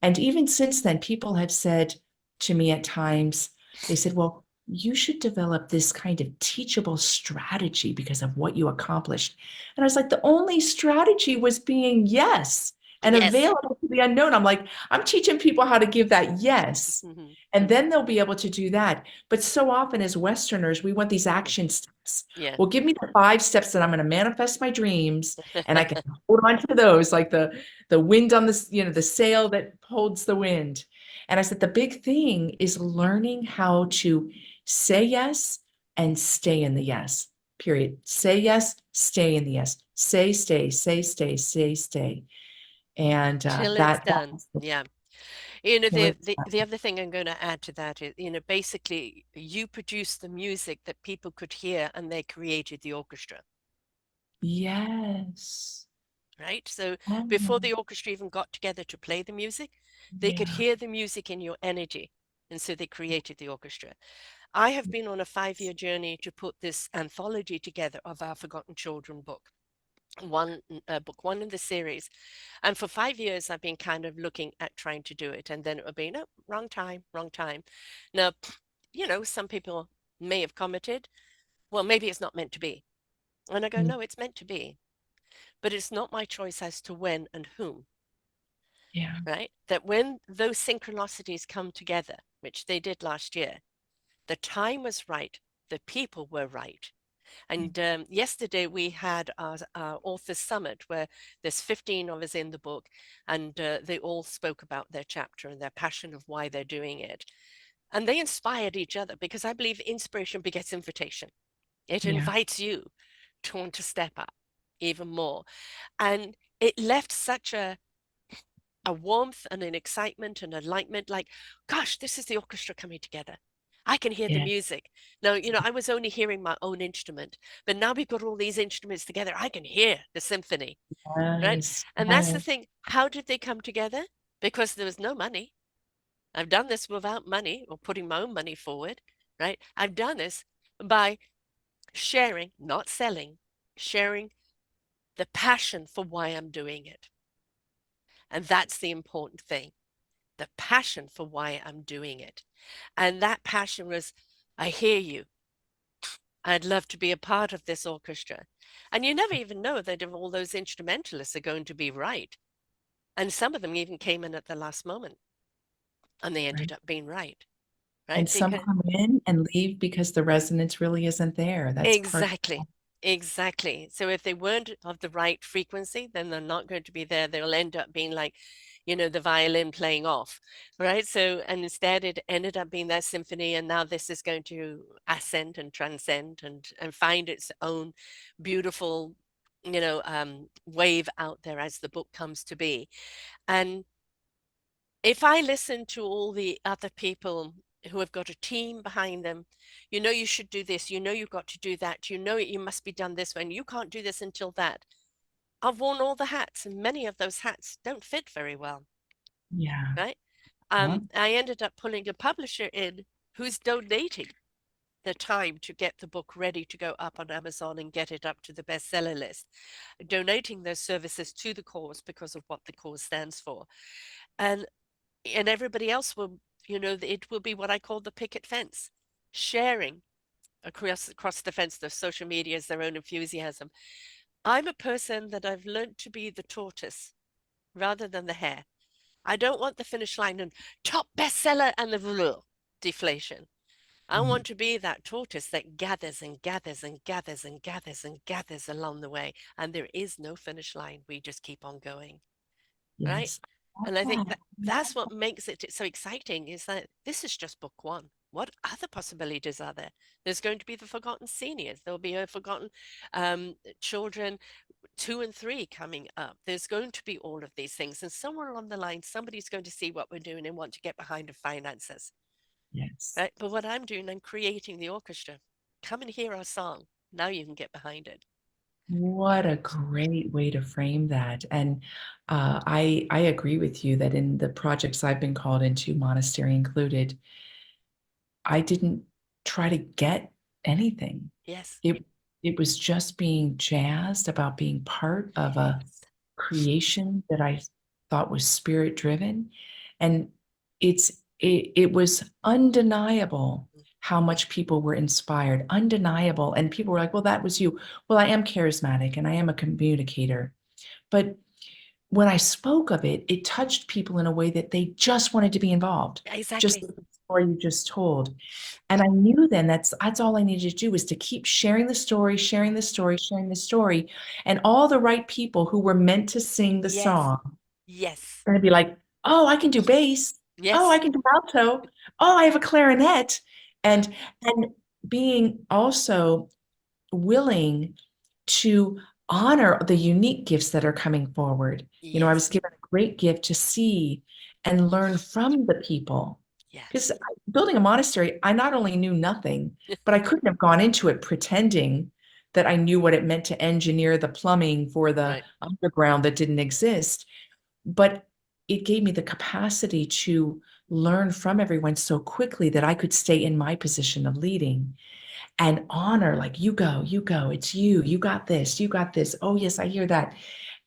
And even since then, people have said to me at times, they said, well, you should develop this kind of teachable strategy because of what you accomplished. And I was like, the only strategy was being yes and Yes. available to the unknown. I'm like, I'm teaching people how to give that yes. Hmm. And then they'll be able to do that. But so often as Westerners, we want these Yeah. action steps. Yeah. Well, give me the 5 steps that I'm going to manifest my dreams and I can hold on to those like the wind on this, the sail that holds the wind. And I said, the big thing is learning how to say yes and stay in the yes, period. Say yes, stay in the yes. Stay, stay. And Till it's that done. was the Yeah. till it's The other thing I'm going to add to that is, basically you produced the music that people could hear and they created the orchestra, yes. right? So before Oh, the orchestra even got together to play the music, they could yeah, hear the music in your energy. And so they created the orchestra. I have been on a 5-year journey to put this anthology together of our Forgotten Children book one in the series. And for 5 years, I've been kind of looking at trying to do it. And then it would be, no, wrong time, wrong time. Now, some people may have commented, well, maybe it's not meant to be. And I go, mm, no, it's meant to be. But it's not my choice as to when and whom, yeah, right? That when those synchronicities come together, which they did last year, the time was right, the people were right. And yesterday we had our authors summit where there's 15 of us in the book, and they all spoke about their chapter and their passion of why they're doing it. And they inspired each other because I believe inspiration begets invitation. It yeah, invites you to want to step up even more. And it left such a warmth and an excitement and enlightenment like, gosh, this is the orchestra coming together. I can hear the yeah, music. Now, I was only hearing my own instrument, but now we've got all these instruments together. I can hear the symphony, right? yes, And that's the yes, thing. How did they come together? Because there was no money. I've done this without money or putting my own money forward, right? I've done this by sharing, not selling, sharing the passion for why I'm doing it. And that's the important thing, the passion for why I'm doing it. And that passion was, I hear you. I'd love to be a part of this orchestra. And you never even know that if all those instrumentalists are going to be right. And some of them even came in at the last moment and they right. ended up being right, And right? some Because come in and leave because the resonance really isn't there. That's part. exactly, Exactly. So if they weren't of the right frequency, then they're not going to be there. They'll end up being like, the violin playing off, right? So, and instead it ended up being that symphony, and now this is going to ascend and transcend and find its own beautiful, wave out there as the book comes to be. And if I listen to all the other people who have got a team behind them, you should do this, you've got to do that, you must be done this way, and you can't do this until that. I've worn all the hats, and many of those hats don't fit very well, Yeah. right? Yeah. I ended up pulling a publisher in who's donating the time to get the book ready to go up on Amazon and get it up to the bestseller list, donating those services to the cause because of what the cause stands for. And everybody else will, it will be what I call the picket fence, sharing across the fence. The social media is their own enthusiasm. I'm a person that I've learned to be the tortoise rather than the hare. I don't want the finish line and top bestseller and the deflation. I Mm. want to be that tortoise that gathers and gathers and gathers and gathers and gathers along the way. And there is no finish line. We just keep on going, right? Yes. I And I think love that that's what makes it so exciting is that this is just book one. What other possibilities are there? There's going to be the forgotten seniors. There'll be a forgotten children 2 and 3 coming up. There's going to be all of these things. And somewhere along the line, somebody's going to see what we're doing and want to get behind and finance us. yes. Right? But what I'm doing, I'm creating the orchestra. Come and hear our song. Now you can get behind it. What a great way to frame that. And I agree with you that in the projects I've been called into, monastery included, I didn't try to get anything. Yes. It it was just being jazzed about being part of a Yes. creation that I thought was spirit driven. And it was undeniable how much people were inspired, undeniable. And people were like, well, that was you. Well, I am charismatic and I am a communicator. But when I spoke of it, it touched people in a way that they just wanted to be involved, just Exactly. like the story you just told. And I knew then that's all I needed to do was to keep sharing the story, sharing the story, sharing the story. And all the right people who were meant to sing the Yes. song Yes. are going to be like, oh, I can do bass. Oh, I Yes. can do alto. Oh, I have a clarinet. And being also willing to honor the unique gifts that are coming forward. I was Yes. given a great gift to see and learn from the people. Because Yes. building a monastery, I not only knew nothing, but I couldn't have gone into it pretending that I knew what it meant to engineer the plumbing for the Right. underground that didn't exist. But it gave me the capacity to learn from everyone so quickly that I could stay in my position of leading and honor, like, you go, it's you got this, you got this. Oh, yes, I hear that.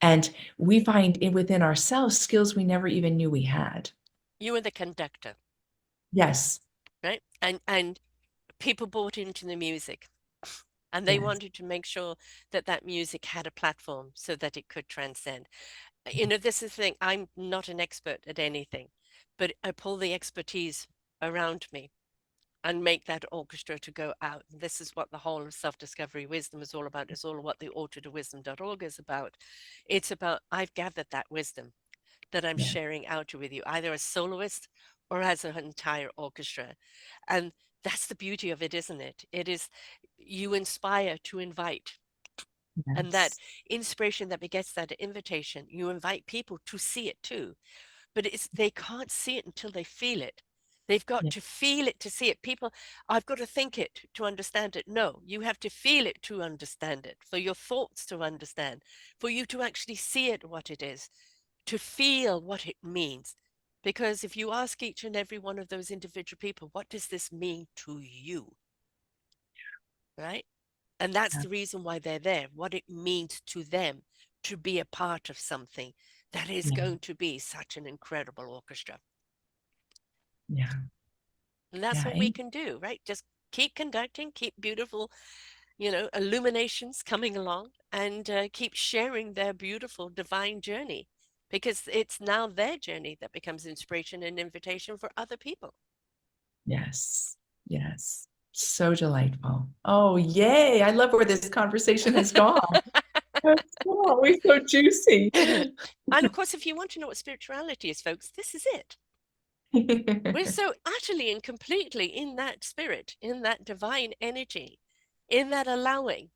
And we find within ourselves skills we never even knew we had. You were the conductor, Yes, right? And people bought into the music, and they yes, wanted to make sure that that music had a platform so that it could transcend. This is the thing. I'm not an expert at anything, but I pull the expertise around me and make that orchestra to go out. And this is what the whole of self-discovery wisdom is all about. It's all what the altartowisdom.org is about. It's about I've gathered that wisdom that I'm yes, sharing out with you, either as soloist or as an entire orchestra. And that's the beauty of it, isn't it? It is you inspire to invite. And that yes, inspiration that begets that invitation, you invite people to see it too. But they can't see it until they feel it. They've got yes, to feel it to see it. People, I've got to think it to understand it. No, you have to feel it to understand it, for your thoughts to understand, for you to actually see it what it is, to feel what it means. Because if you ask each and every one of those individual people, what does this mean to you? Right? And that's yeah, the reason why they're there, what it means to them to be a part of something that is yeah, going to be such an incredible orchestra. yeah, And that's yeah, what we can do, right? Just keep conducting, keep beautiful, illuminations coming along and keep sharing their beautiful divine journey because it's now their journey that becomes inspiration and invitation for other people. yes, yes. So delightful. Oh, yay. I love where this conversation has gone. It's always so juicy. And of course, if you want to know what spirituality is, folks, this is it. We're so utterly and completely in that spirit, in that divine energy, in that allowing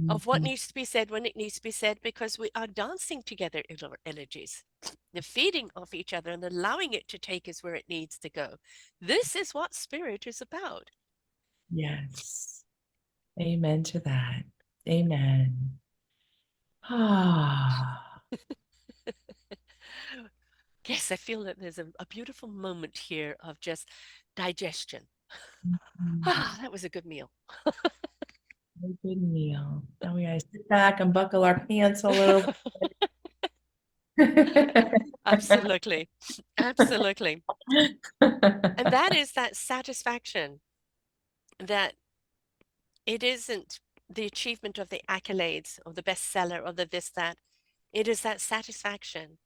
of what Mhm. needs to be said when it needs to be said, because we are dancing together in our energies. The feeding off each other and allowing it to take us where it needs to go. This is what spirit is about. Yes. Amen to that. Amen. Ah. Yes, I feel that there's a beautiful moment here of just digestion. Mhm. Ah, that was a good meal. A good meal. Now we gotta sit back and buckle our pants a little. Absolutely. Absolutely. And that is that satisfaction that it isn't the achievement of the accolades or the bestseller or the this, that. It is that satisfaction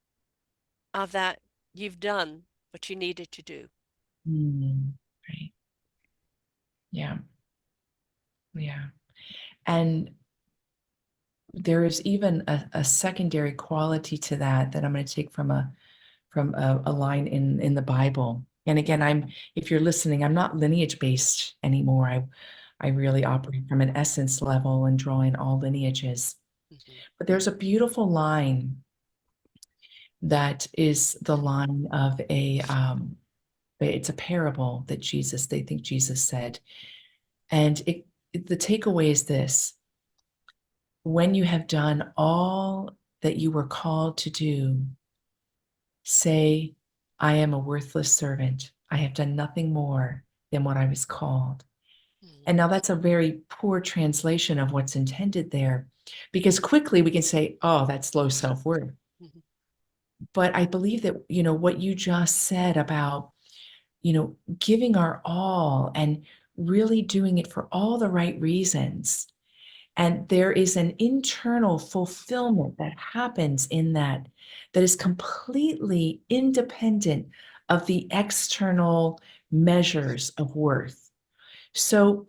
of that you've done what you needed to do. Mm, right. Yeah. Yeah. And there is even a secondary quality to that that I'm going to take from a line in the Bible. And again, if you're listening, I'm not lineage based anymore. I really operate from an essence level and draw in all lineages. Mhm. But there's a beautiful line that is the line of it's a parable that they think Jesus said. And the takeaway is this: when you have done all that you were called to do, say, I am a worthless servant. I have done nothing more than what I was called. Mhm. And now that's a very poor translation of what's intended there, because quickly we can say, oh, that's low self worth. Mhm. But I believe that, what you just said about, giving our all and really doing it for all the right reasons. And there is an internal fulfillment that happens in that is completely independent of the external measures of worth. So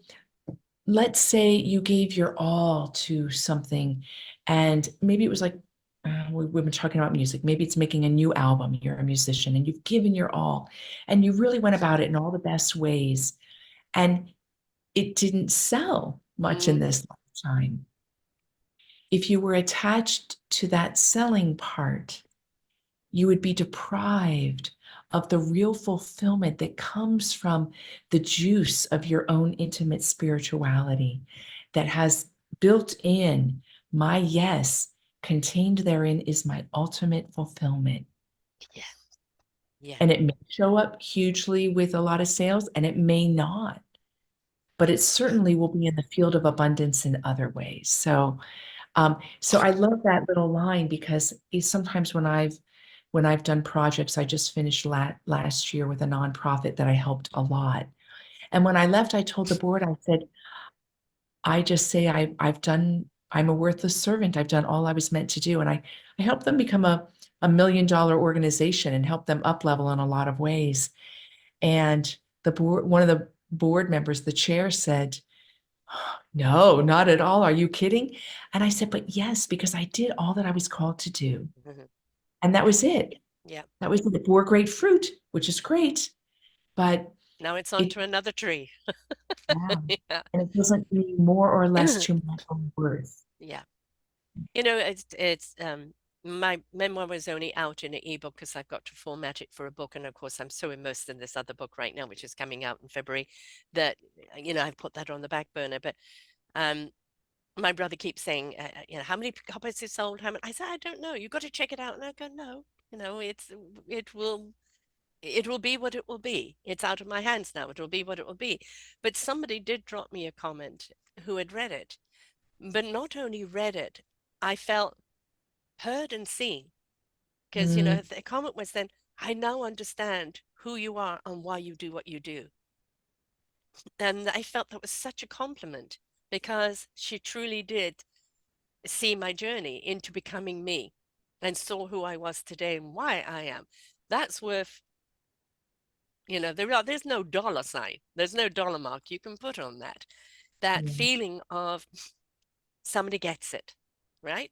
let's say you gave your all to something, and maybe it was like, we've been talking about music. Maybe it's making a new album. You're a musician and you've given your all, and you really went about it in all the best ways. And it didn't sell much in Mhm. this lifetime. If you were attached to that selling part, you would be deprived of the real fulfillment that comes from the juice of your own intimate spirituality that has built in my yes, contained therein is my ultimate fulfillment. Yeah. Yeah. And it may show up hugely with a lot of sales, and it may not, but it certainly will be in the field of abundance in other ways. So I love that little line because sometimes when I've done projects, I just finished last year with a nonprofit that I helped a lot. And when I left, I told the board, I said, I just say I'm a worthless servant. I've done all I was meant to do. And I helped them become a $1 million organization and help them up level in a lot of ways. And one of the board members, the chair said, no, not at all. Are you kidding? And I said, but yes, because I did all that I was called to do. Mhm. And that Yeah. was it. Yeah. That was it. It bore great fruit, which is great, but Now it's on it, to another tree. yeah. Yeah. And it doesn't mean more or less to my own worth. Yeah. It's my memoir was only out in an ebook because I've got to format it for a book, and of course I'm so immersed in this other book right now, which is coming out in February, that I've put that on the back burner. But um, my brother keeps saying, how many copies it sold? How many? I said, I don't know. You got to check it out, and I go, no, it will be what it will be. It's out of my hands now. It will be what it will be. But somebody did drop me a comment who had read it, but not only read it, I felt heard and seen, because Mm, the comment was then, I now understand who you are and why you do what you do. And I felt that was such a compliment, because she truly did see my journey into becoming me and saw who I was today and why I am. That's worth There's no dollar sign. There's no dollar mark you can put on that. That Yeah. feeling of somebody gets it, right?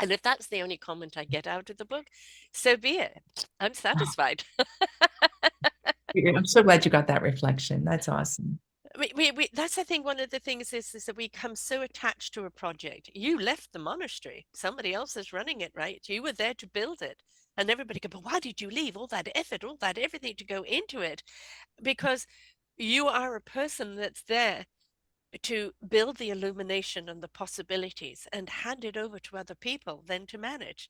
And if that's the only comment I get out of the book, so be it. I'm Oh, satisfied. I'm so glad you got that reflection. That's awesome. That's I think one of the things is that we become so attached to a project. You left the monastery. Somebody else is running it, right? You were there to build it. And everybody go, but why did you leave all that effort, all that everything to go into it? Because you are a person that's there to build the illumination and the possibilities and hand it over to other people then to manage.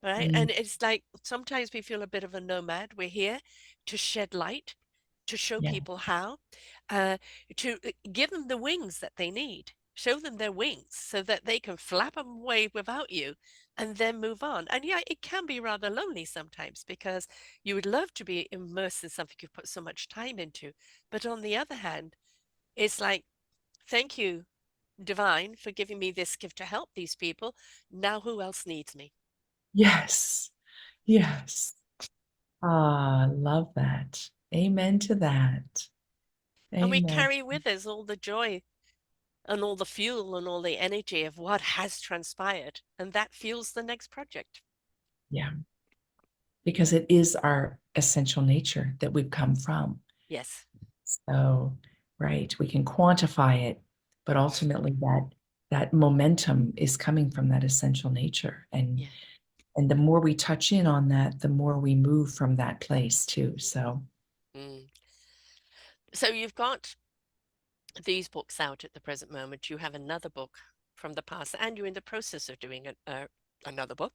Right. Mm, And it's like sometimes we feel a bit of a nomad. We're here to shed light, to show yeah. people how, uh, to give them the wings that they need, show them their wings so that they can flap them away without you and then move on. And yeah, it can be rather lonely sometimes because you would love to be immersed in something you've put so much time into. But on the other hand, it's like, thank you, Divine, for giving me this gift to help these people. Now, who else needs me? Yes. Yes. Ah, love that. Amen to that. And we Amen. carry with us all the joy and all the fuel and all the energy of what has transpired. And that fuels the next project. Yeah. Because it is our essential nature that we've come from. Yes. So, right, we can quantify it, but ultimately that momentum is coming from that essential nature. Yeah. And the more we touch in on that, the more we move from that place too. So, Mm. So you've got these books out at the present moment. You have another book from the past, and you're in the process of doing another book,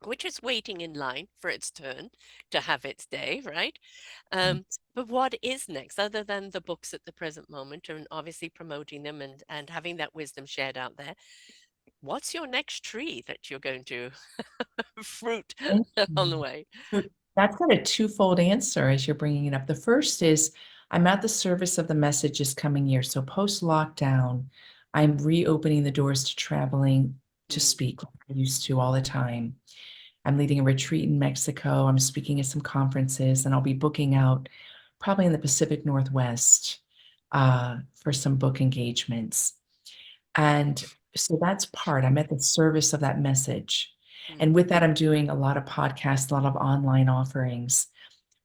which is waiting in line for its turn to have its day, right? But what is next, other than the books at the present moment, and obviously promoting them and having that wisdom shared out there? What's your next tree that you're going to fruit thank on the you. way? So that's got a twofold answer as you're bringing it up. The first is I'm at the service of the message this coming year. So post lockdown, I'm reopening the doors to traveling to Mm, speak like I used to all the time. I'm leading a retreat in Mexico. I'm speaking at some conferences, and I'll be booking out probably in the Pacific Northwest for some book engagements. And so that's part. I'm at the service of that message. mm. And with that, I'm doing a lot of podcasts, a lot of online offerings,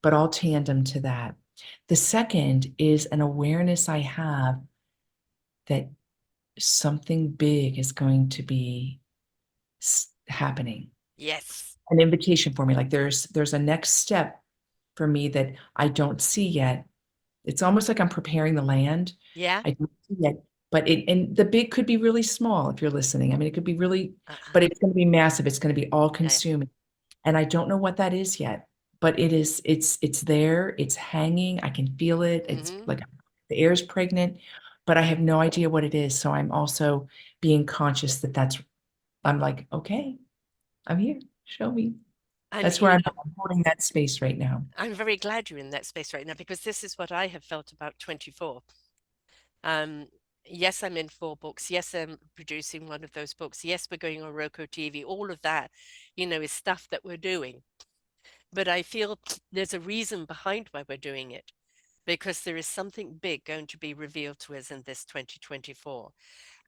but all tandem to that. The second is an awareness I have that something big is going to be happening, Yes. an invitation for me. Like there's a next step for me that I don't see yet. It's almost like I'm preparing the land. Yeah. I don't see yet, but it and the big could be really small if you're listening. I mean, it could be really, Uh-uh. but it's going to be massive. It's going to be all Yeah. consuming, and I don't know what that is yet. But it is. It's there. It's hanging. I can feel it. It's Hmm. like the air is pregnant, but I have no idea what it is. So I'm also being conscious that that's. I'm like, okay, I'm here. Show me. And That's where I'm holding that space right now. I'm very glad you're in that space right now because this is what I have felt about 24. Um, yes, I'm in 4 books. Yes, I'm producing one of those books. Yes, we're going on Roku TV. All of that, is stuff that we're doing. But I feel there's a reason behind why we're doing it because there is something big going to be revealed to us in this 2024.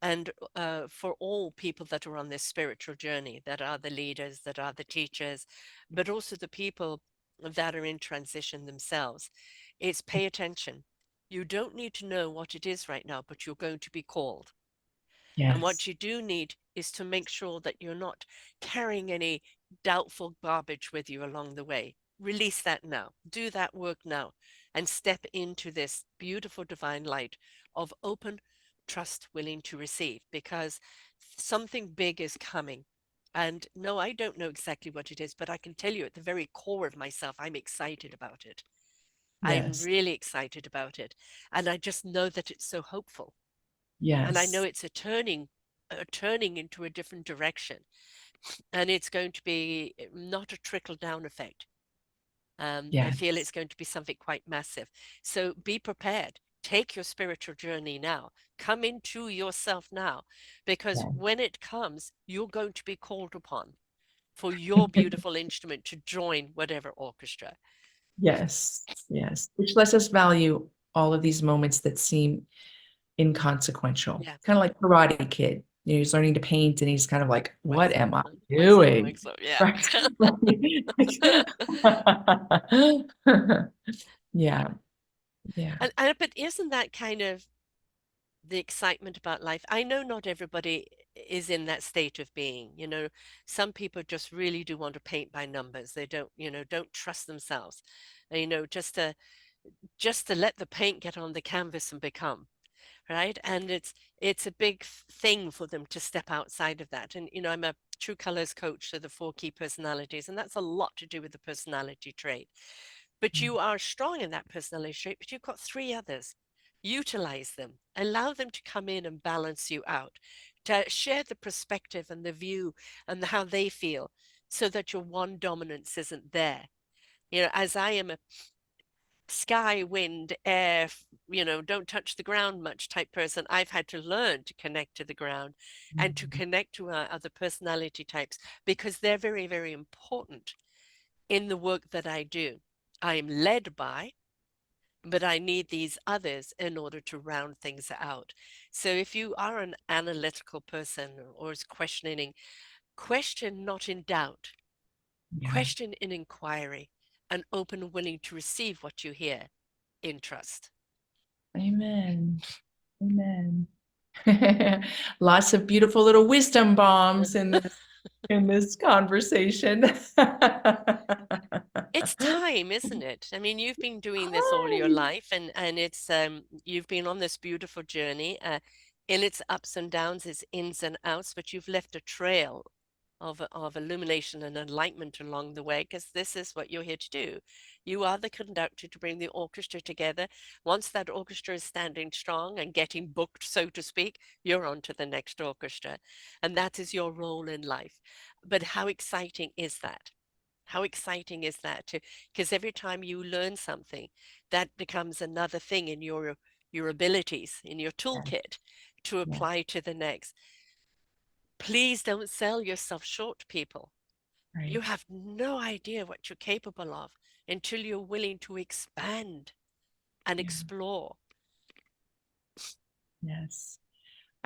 And for all people that are on this spiritual journey, that are the leaders, that are the teachers, but also the people that are in transition themselves, it's pay attention. You don't need to know what it is right now, but you're going to be called. And what Yes. you do need is to make sure that you're not carrying any doubtful garbage with you along the way. Release that now. Do that work now and step into this beautiful divine light of open trust, willing to receive, because something big is coming. And no, I don't know exactly what it is, but I can tell you at the very core of myself, I'm excited about it. I'm Yes. really excited about it. And I just know that it's so hopeful, and I know Yes. it's a turning into a different direction, and it's going to be not a trickle down effect. I feel Yes. it's going to be something quite massive. So be prepared. Take your spiritual journey now. Come into yourself now, because Yeah. when it comes, you're going to be called upon for your beautiful instrument to join whatever orchestra. Yes, yes. Which lets us value all of these moments that seem inconsequential. Yeah. Kind of like Karate Kid. You know, he's learning to paint and he's kind of like, Whack what am I something, whack something, doing? whack something. Yeah. Right. Yeah, yeah, And but isn't that kind of the excitement about life? I know not everybody is in that state of being, you know. Some people just really do want to paint by numbers. They don't, you know, don't trust themselves. And, you know, just to let the paint get on the canvas and become, right? And it's a big thing for them to step outside of that. And you know, I'm a true colors coach, so the four key personalities, and that's a lot to do with the personality trait. But you are strong in that personality trait, but you've got three others. Utilize them, allow them to come in and balance you out, to share the perspective and the view and how they feel, so that your one dominance isn't there. You know, as I am a sky, wind, air, you know, don't touch the ground much type person, I've had to learn to connect to the ground and to connect to other personality types because they're very, very important in the work that I do. I am led by, but I need these others in order to round things out. So if you are an analytical person or is questioning, question not in doubt, yeah. question in inquiry, and open, willing to receive what you hear in trust. Amen. Amen. Lots of beautiful little wisdom bombs in this conversation. It's time, isn't it? I mean, you've been doing this all your Hi. life, and it's you've been on this beautiful journey, in its ups and downs, its ins and outs, but you've left a trail of illumination and enlightenment along the way, because this is what you're here to do. You are the conductor to bring the orchestra together. Once that orchestra is standing strong and getting booked, so to speak, you're on to the next orchestra, and that is your role in life. But how exciting is that? How exciting is that? Because every time you learn something, that becomes another thing in your abilities, in your toolkit to Yeah, apply to the next. Please don't sell yourself short, people. You right. have no idea what you're capable of until you're willing to expand and Yeah, explore. yes.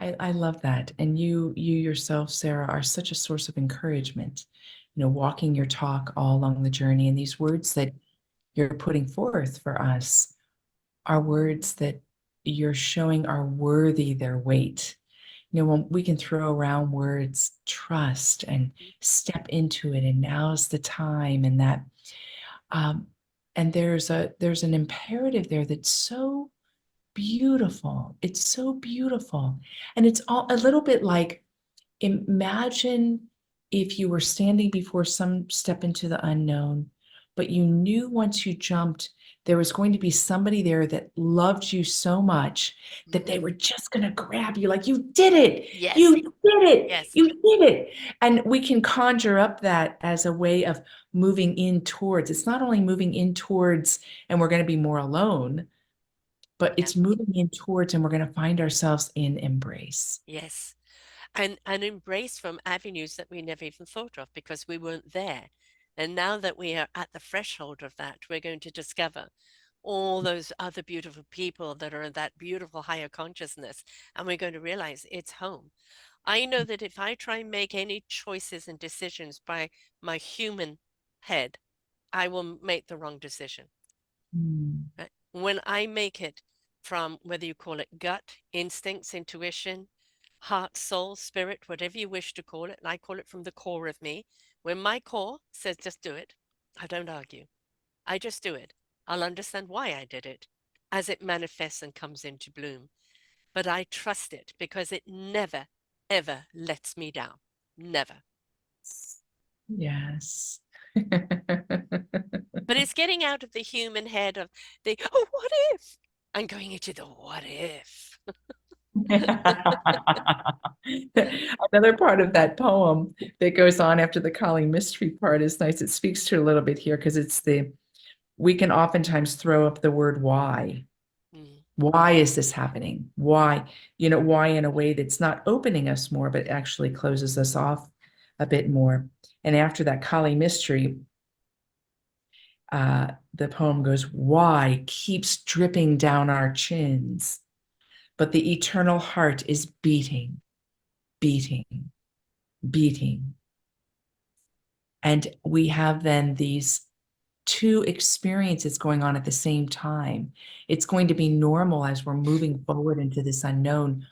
I love that. And you yourself, Sarah, are such a source of encouragement, you know, walking your talk all along the journey. And these words that you're putting forth for us are words that you're showing are worthy their weight. You know, when we can throw around words, trust and step into it, and now's the time, and that, um, and there's an imperative there that's so beautiful. It's so beautiful. And it's all a little bit like imagine if you were standing before some step into the unknown, but you knew once you jumped, there was going to be somebody there that loved you so much that Mhm. they were just going to grab you like, you did it. Yes, You did it. yes, You did it. And we can conjure up that as a way of moving in towards. It's not only moving in towards, and we're going to be more alone, but yeah, it's moving in towards, and we're going to find ourselves in embrace. yes. And embrace from avenues that we never even thought of because we weren't there. And now that we are at the threshold of that, we're going to discover all those other beautiful people that are in that beautiful higher consciousness. And we're going to realize it's home. I know that if I try and make any choices and decisions by my human head, I will make the wrong decision. Mm, Right? When I make it from whether you call it gut, instincts, intuition, heart, soul, spirit, whatever you wish to call it, and I call it from the core of me, when my core says just do it, I don't argue. I just do it. I'll understand why I did it as it manifests and comes into bloom. But I trust it because it never, ever lets me down. Never. yes. But it's getting out of the human head of the, oh, what if? I'm going into the what if. Another part of that poem that goes on after the Kali mystery part is nice. It speaks to a little bit here because it's we can oftentimes throw up the word why. Mm, Why is this happening? Why, why in a way that's not opening us more, but actually closes us off a bit more. And after that Kali mystery, the poem goes, why keeps dripping down our chins, but the eternal heart is beating, beating, beating. And we have then these two experiences going on at the same time. It's going to be normal as we're moving forward into this unknown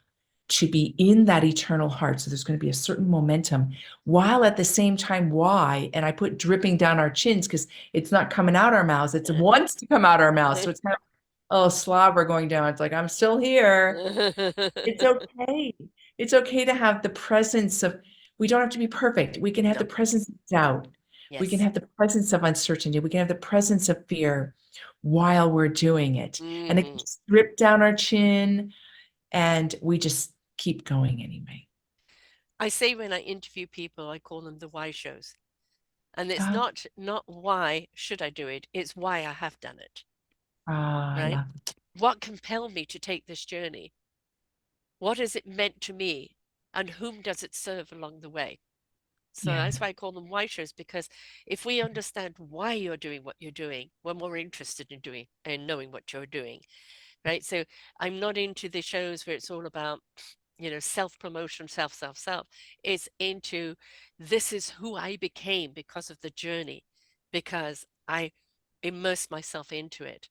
to be in that eternal heart. So there's going to be a certain momentum while at the same time, why? And I put dripping down our chins because it's not coming out our mouths. It wants to come out our mouths. So it's kind of, oh, slobber going down. It's like, I'm still here. It's okay. It's okay to have the presence of, we don't have to be perfect. We can have the No. presence of doubt. We can Yes. have the presence of uncertainty. We can have the presence of fear while we're doing it. And it Hmm. just drip down our chin and we just keep going anyway. I say when I interview people, I call them the why shows. And it's Ah, not why should I do it, it's why I have done it, I right? love it. What compelled me to take this journey? What has it meant to me? And whom does it serve along the way? So Yeah. that's why I call them why shows, because if we understand why you're doing what you're doing, we're more interested in doing and knowing what you're doing, right? So I'm not into the shows where it's all about, self promotion, self. It's into this is who I became because of the journey, because I immersed myself into it.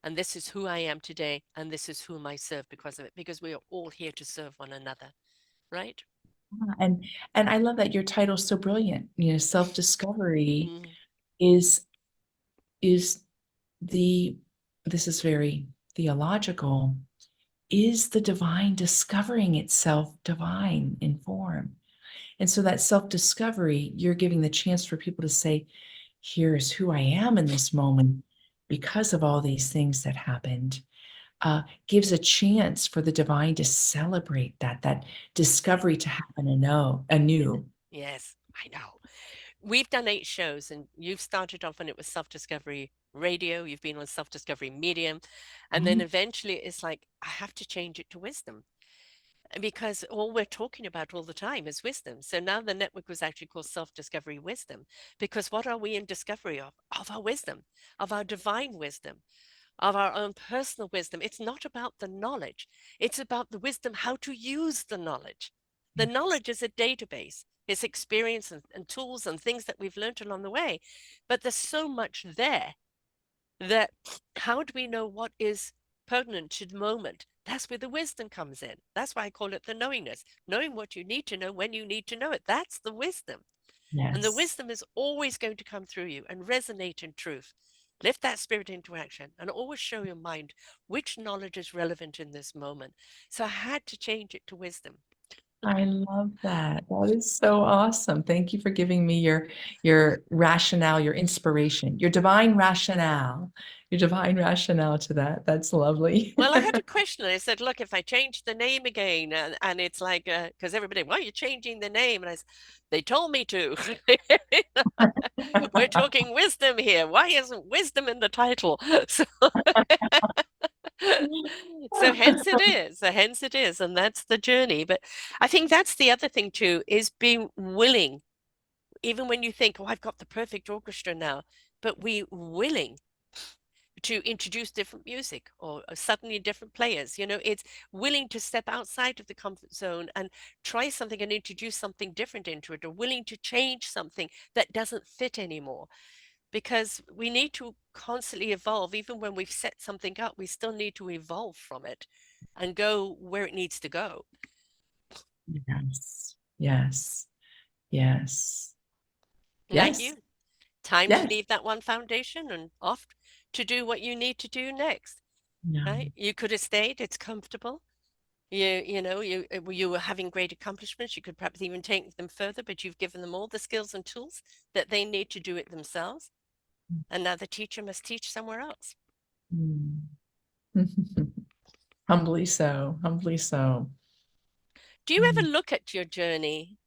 And this is who I am today. And this is whom I serve because of it, because we are all here to serve one another, right? And I love that your title's so brilliant. You know, self-discovery Mm, is is the this is very theological, is the divine discovering itself divine in form. And so that self-discovery, you're giving the chance for people to say, here's who I am in this moment because of all these things that happened. Gives a chance for the divine to celebrate that yes. discovery to happen anew. Yes, I know. We've done 8 shows, and you've started off when it was self discovery radio, you've been on self discovery medium, and then Mhm. eventually it's like, I have to change it to wisdom because all we're talking about all the time is wisdom. So now the network was actually called Self Discovery Wisdom, because what are we in discovery of? Of our wisdom, of our divine wisdom, of our own personal wisdom. It's not about the knowledge, it's about the wisdom, how to use the knowledge. The Yes. knowledge is a database, it's experience and tools and things that we've learned along the way. But there's so much there that how do we know what is pertinent to the moment? That's where the wisdom comes in. That's why I call it the knowingness, knowing what you need to know when you need to know it. That's the wisdom. And the Yes. wisdom is always going to come through you and resonate in truth. Lift that spirit into action and always show your mind which knowledge is relevant in this moment. So I had to change it to wisdom. I love that. That is so awesome. Thank you for giving me your rationale, your inspiration, your divine rationale to that. That's lovely. Well, I had a question. I said, look, if I change the name again, and it's like, because everybody, why are you changing the name? And they told me to. We're talking wisdom here. Why isn't wisdom in the title? So, so hence it is. So hence it is. And that's the journey. But I think that's the other thing too, is being willing, even when you think, oh, I've got the perfect orchestra now, but we willing to introduce different music or suddenly different players. It's willing to step outside of the comfort zone and try something and introduce something different into it, or willing to change something that doesn't fit anymore, because we need to constantly evolve. Even when we've set something up, we still need to evolve from it and go where it needs to go. Yes. Yes. Yes. Like Yes. you, time to Yes. leave that one foundation and off to do what you need to do next. No. Right? You could have stayed, it's comfortable. You were having great accomplishments. You could perhaps even take them further, but you've given them all the skills and tools that they need to do it themselves. And now the teacher must teach somewhere else. Mm. Humbly so. Humbly so. Do you ever Mm. look at your journey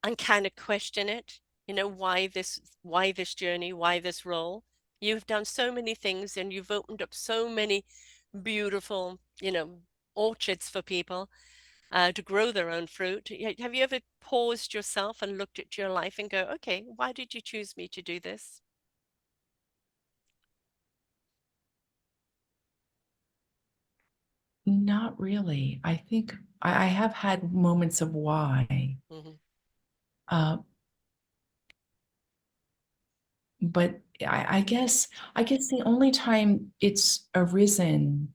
and kind of question it? Why this journey, why this role? You've done so many things and you've opened up so many beautiful, orchards for people to grow their own fruit. Have you ever paused yourself and looked at your life and go, okay, why did you choose me to do this? Not really. I think I have had moments of why, Hmm. uh, but I guess the only time it's arisen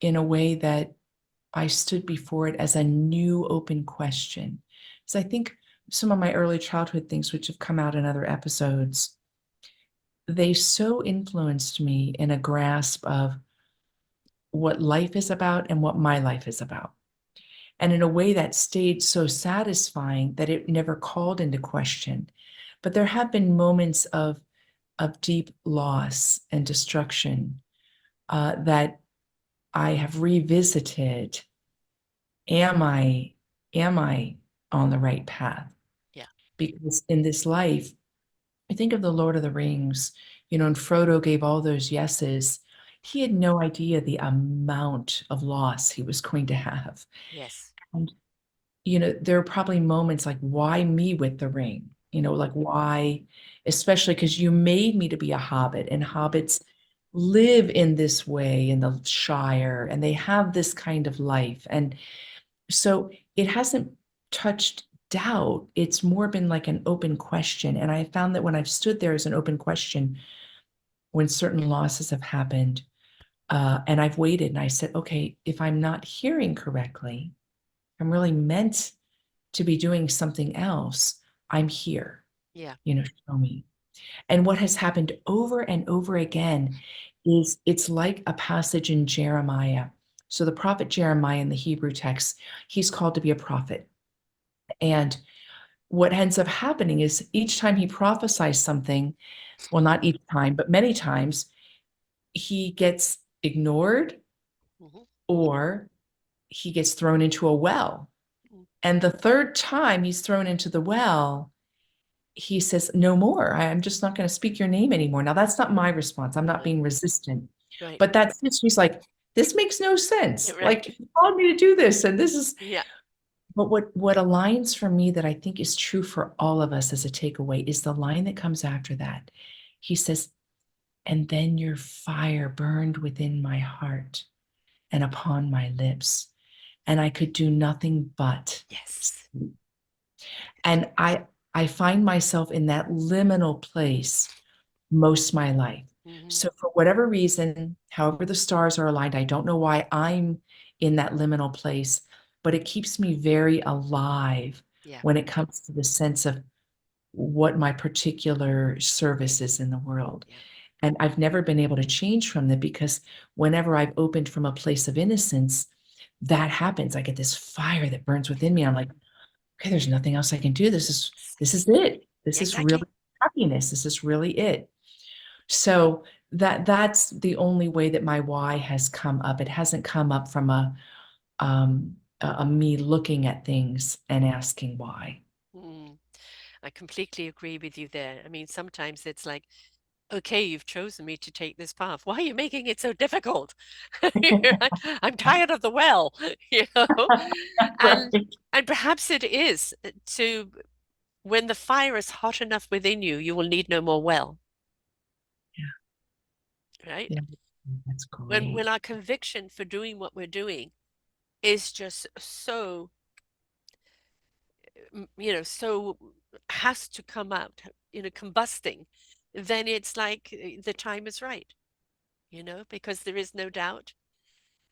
in a way that I stood before it as a new open question. So I think some of my early childhood things, which have come out in other episodes, they so influenced me in a grasp of what life is about and what my life is about. And in a way that stayed so satisfying that it never called into question. But there have been moments of deep loss and destruction that I have revisited. Am I on the right path? Yeah. Because in this life, I think of the Lord of the Rings, and Frodo gave all those yeses. He had no idea the amount of loss he was going to have. Yes. And, there are probably moments like, why me with the ring? Like, why, especially because you made me to be a hobbit, and Mm. hobbits live in this way in the Shire, and they have this kind of life. And so it hasn't touched doubt. It's more been like an open question. And I found that when I've stood there as an open question, when certain losses have happened, and I've waited and I said, okay, if I'm not hearing correctly, I'm really meant to be doing something else. I'm here, Yeah. show me. And what has happened over and over again is it's like a passage in Jeremiah. So the prophet Jeremiah in the Hebrew text, he's called to be a prophet. And what ends up happening is each time he prophesies something, well, not each time, but many times, he gets ignored Hmm. or he gets thrown into a well. Mm. And the third time he's thrown into the well, he says, no more. I'm just not going to speak your name anymore. Now, that's not my response. I'm not Right. being resistant. Right. But that's it. She's like, this makes no Yeah, sense. right. Like, he called me to do this. And this is, Yeah. but what aligns for me that I think is true for all of us as a takeaway is the line that comes after that. He says, and then your fire burned within my heart and upon my lips, and I could do nothing but Yes. sleep. And I find myself in that liminal place most of my life. Hmm. So for whatever reason, however the stars are aligned, I don't know why I'm in that liminal place, but it keeps me very alive Yeah. when it comes to the sense of what my particular service is in the world. Yeah. And I've never been able to change from that because whenever I've opened from a place of innocence, that happens. I get this fire that burns within me. I'm like, okay, there's nothing else I can do. This is it. This Yeah, is really exactly. happiness. This is really it. So that's the only way that my why has come up. It hasn't come up from a me looking at things and asking why. Mm. I completely agree with you there. I mean, sometimes it's like, okay, you've chosen me to take this path. Why are you making it so difficult? I'm tired of the well, you know? And Right. and perhaps it is to when the fire is hot enough within you, you will need no more well, Yeah, right? yeah, that's When great. our conviction for doing what we're doing is just so, so has to come out, combusting, then it's like the time is right, because there is no doubt.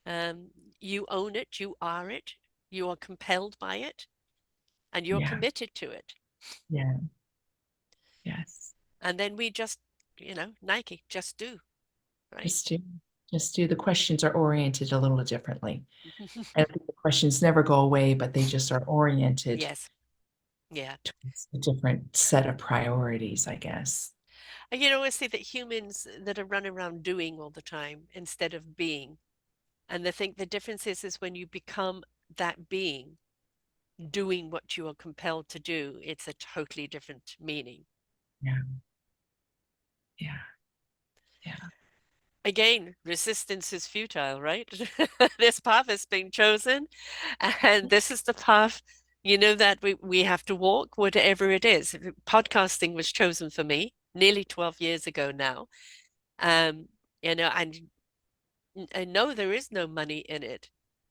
Um, you own it, you are it, you are compelled by it, and you're Yeah, committed to it. yeah, yes. And then we just, Nike, just do, right? Just do, just do. The questions are oriented a little differently. And I think the questions never go away, but they just are oriented Yes. Yeah. towards a different set of priorities, I guess. And I say that humans that are running around doing all the time instead of being. And I think the difference is when you become that being, doing what you are compelled to do, it's a totally different meaning. Yeah, yeah, yeah. Again, resistance is futile, right? This path has been chosen, and this is the path, that we have to walk, whatever it is. Podcasting was chosen for me nearly 12 years ago now. Um, and I know there is no money in it.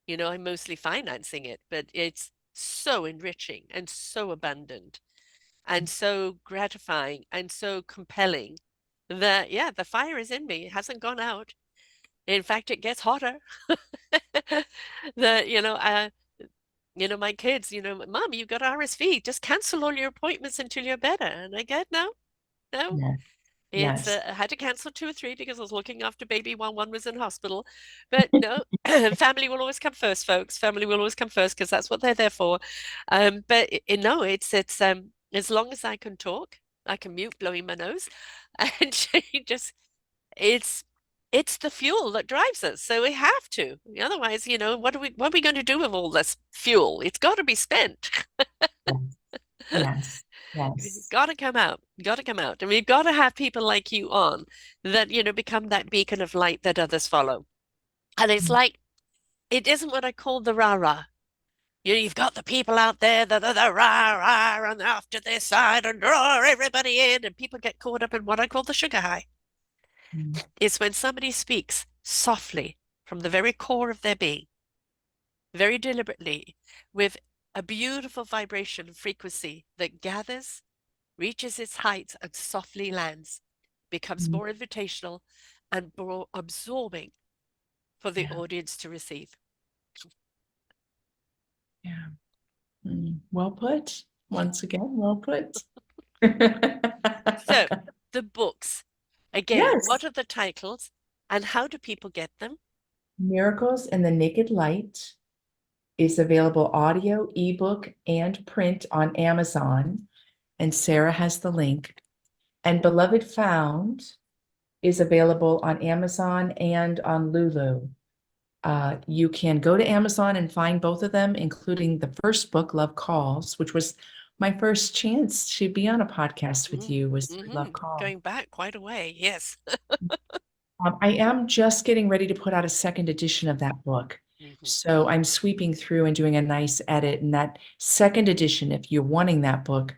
I'm mostly financing it, but it's so enriching and so abundant and so gratifying and so compelling that, yeah, the fire is in me. It hasn't gone out. In fact, it gets hotter. That, my kids, Mom, you got RSV. Just cancel all your appointments until you're better. And I get, no, no. Yeah. It's Yes. I had to cancel two or three because I was looking after baby while one was in hospital. But no, family will always come first, folks. Family will always come first because that's what they're there for. But no, it's as long as I can talk, I can mute blowing my nose, and she just it's it's the fuel that drives us. So we have to. Otherwise, what are we going to do with all this fuel? It's got to be spent. Yes. Yes. Yes. Got to come out. Got to come out. And we've got to have people like you on that, become that beacon of light that others follow. And it's Mm, like, it isn't what I call the rah-rah. You've got the people out there that are the rah-rah and they're off to this side and draw everybody in, and people get caught up in what I call the sugar high. mm, It's when somebody speaks softly from the very core of their being, very deliberately, with a beautiful vibration and frequency that gathers, reaches its heights, and softly lands, becomes mm. more invitational and more absorbing for the Yeah. audience to receive. Yeah. Well put. Once again, well put. So, the books, again, what Yes. are the titles and how do people get them? Miracles in the Naked Light is available audio, ebook, and print on Amazon. And Sarah has the link. And Beloved Found is available on Amazon and on Lulu. You can go to Amazon and find both of them, including the first book, Love Calls, which was my first chance to be on a podcast with Mm, you, was through Love hmm. Call. Going back quite a way, yes. I am just getting ready to put out a second edition of that book. Hmm. So I'm sweeping through and doing a nice edit. And that second edition, if you're wanting that book,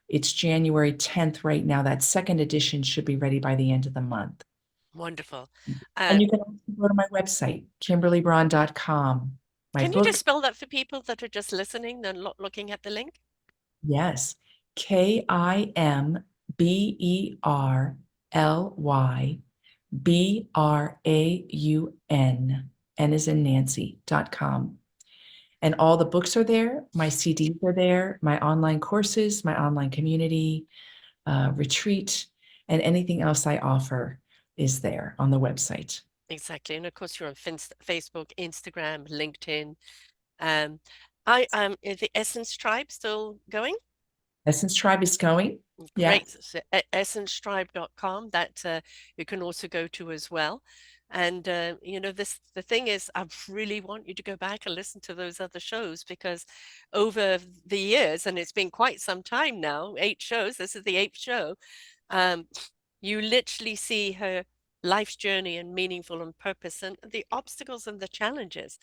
it's January 10th right now. That second edition should be ready by the end of the month. Wonderful. And Uh, you can also go to my website, kimberlybraun.com. My can you just book, spell that for people that are just listening and looking at the link? yes, KIMBERLYBRAUN, N is in Nancy.com. And all the books are there. My CDs are there, my online courses, my online community, retreat, and anything else I offer is there on the website. Exactly. And of course, you're on Facebook, Instagram, LinkedIn. Um, is the Essence Tribe still going? Essence Tribe is going. Yeah. Great. So, essencetribe.com that you can also go to as well. And the thing is, I really want you to go back and listen to those other shows because over the years, and it's been quite some time now, 8 shows, this is the 8th show, um, you literally see her life's journey and meaningful and purpose and the obstacles and the challenges,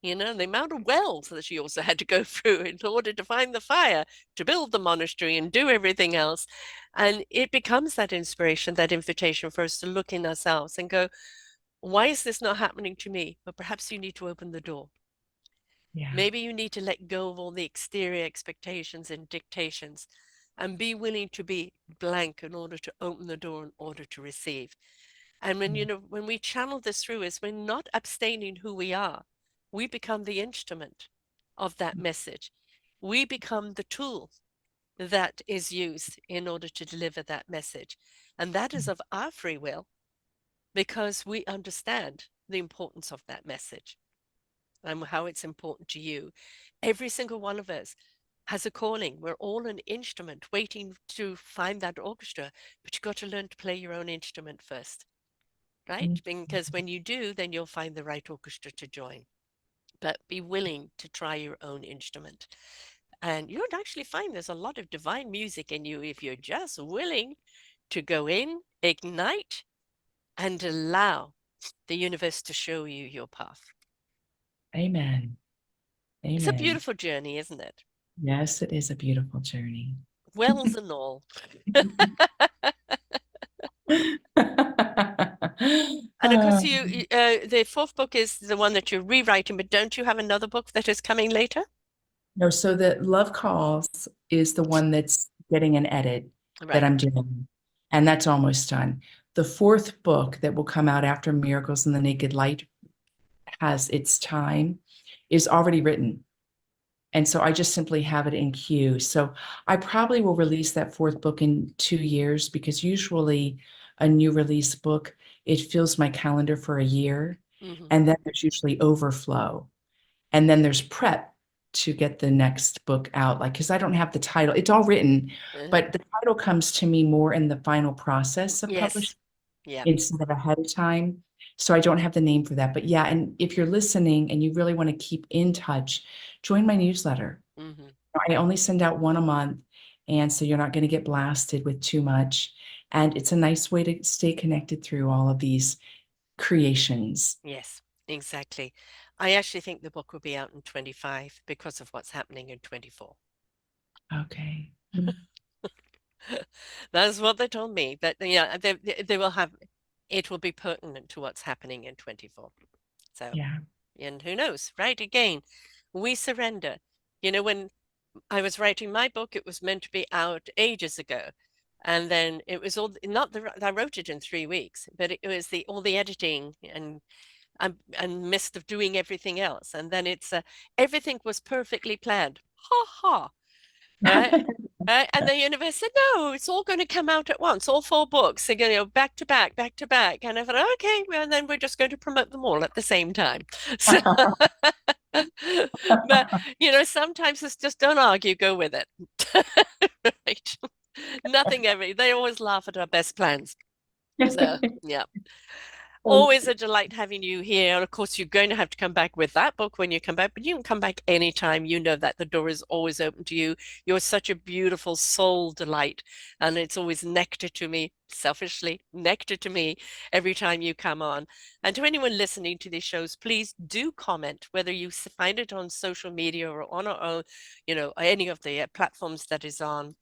the amount of wells that she also had to go through in order to find the fire, to build the monastery and do everything else. And it becomes that inspiration, that invitation for us to look in ourselves and go, why is this not happening to me? But perhaps you need to open the door. Yeah. Maybe you need to let go of all the exterior expectations and dictations and be willing to be blank in order to open the door in order to receive. And when, Yeah. when we channel this through, is we're not abstaining who we are. We become the instrument of that message. We become the tool that is used in order to deliver that message. And that is of our free will because we understand the importance of that message and how it's important to you. Every single one of us has a calling. We're all an instrument waiting to find that orchestra, but you've got to learn to play your own instrument first, right? Mm. Because when you do, then you'll find the right orchestra to join. But be willing to try your own instrument. And you'll actually find there's a lot of divine music in you if you're just willing to go in, ignite, and allow the universe to show you your path. Amen. It's a Amen. beautiful journey, isn't it? Yes, it is a beautiful journey. Wells and all. And of course, the fourth book is the one that you're rewriting, but don't you have another book that is coming later? No, so the Love Calls is the one that's getting an edit that Right. I'm doing, and that's almost done. The fourth book that will come out after Miracles in the Naked Light has its time, is already written. And so I just simply have it in queue. So I probably will release that fourth book in 2 years because usually a new release book, it fills my calendar for a year. Hmm. And then there's usually overflow. And then there's prep to get the next book out. Like, because I don't have the title, it's all written, Uh, but the title comes to me more in the final process of yes. publishing Yeah. instead of ahead of time. So I don't have the name for that. But yeah, and if you're listening and you really want to keep in touch, join my newsletter. Hmm. I only send out one a month. And so you're not going to get blasted with too much. And it's a nice way to stay connected through all of these creations. Yes, exactly. I actually think the book will be out in 25 because of what's happening in 24. Okay. That's what they told me. But yeah, they will have it will be pertinent to what's happening in 24. So, Yeah. and who knows, right? Again, we surrender. When I was writing my book, it was meant to be out ages ago. And then it was all not the I wrote it in 3 weeks, but it was the all the editing and midst of doing everything else. And then everything was perfectly planned. Ha ha. Right? Right? And the universe said, no, it's all going to come out at once, all four books. They're going to go back to back, back to back. And I thought, okay, well, then we're just going to promote them all at the same time. So, but, sometimes it's just don't argue, go with it. Right? Nothing ever. They always laugh at our best plans. So, yeah. Always a delight having you here. And of course, you're going to have to come back with that book when you come back, but you can come back anytime. You know that the door is always open to you. You're such a beautiful soul delight. And it's always nectar to me, selfishly, nectar to me every time you come on. And to anyone listening to these shows, please do comment whether you find it on social media or on our own, any of the platforms that is on.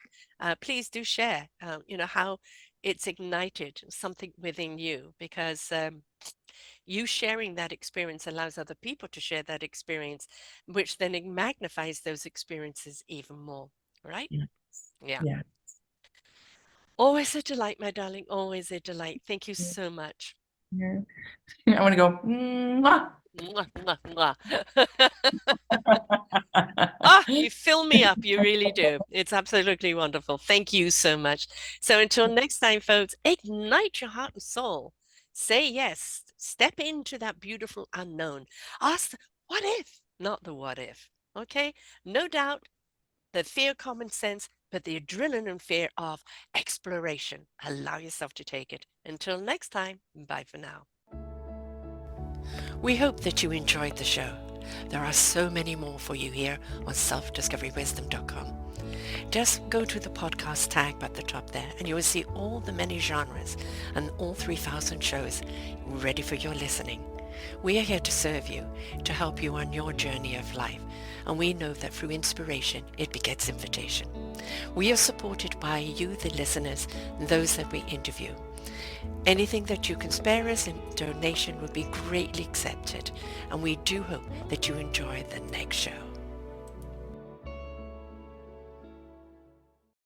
Please do share, how it's ignited something within you because you sharing that experience allows other people to share that experience, which then it magnifies those experiences even more. Right? Yeah. Yeah. Yeah. Always a delight, my darling. Always a delight. Thank you so much. Yeah. I want to go. Mwah. Mwah, mwah, mwah. Ah, you fill me up. You really do. It's absolutely wonderful. Thank you so much. So until next time, folks, ignite your heart and soul. Say yes. Step into that beautiful unknown. Ask, what if? Not the what if. Okay? No doubt the fear, common sense, but the adrenaline and fear of exploration. Allow yourself to take it. Until next time, bye for now. We hope that you enjoyed the show. There are so many more for you here on selfdiscoverywisdom.com. Just go to the podcast tag at the top there and you will see all the many genres and all 3,000 shows ready for your listening. We are here to serve you, to help you on your journey of life, and we know that through inspiration, it begets invitation. We are supported by you, the listeners, and those that we interview. Anything that you can spare us in donation would be greatly accepted, and we do hope that you enjoy the next show.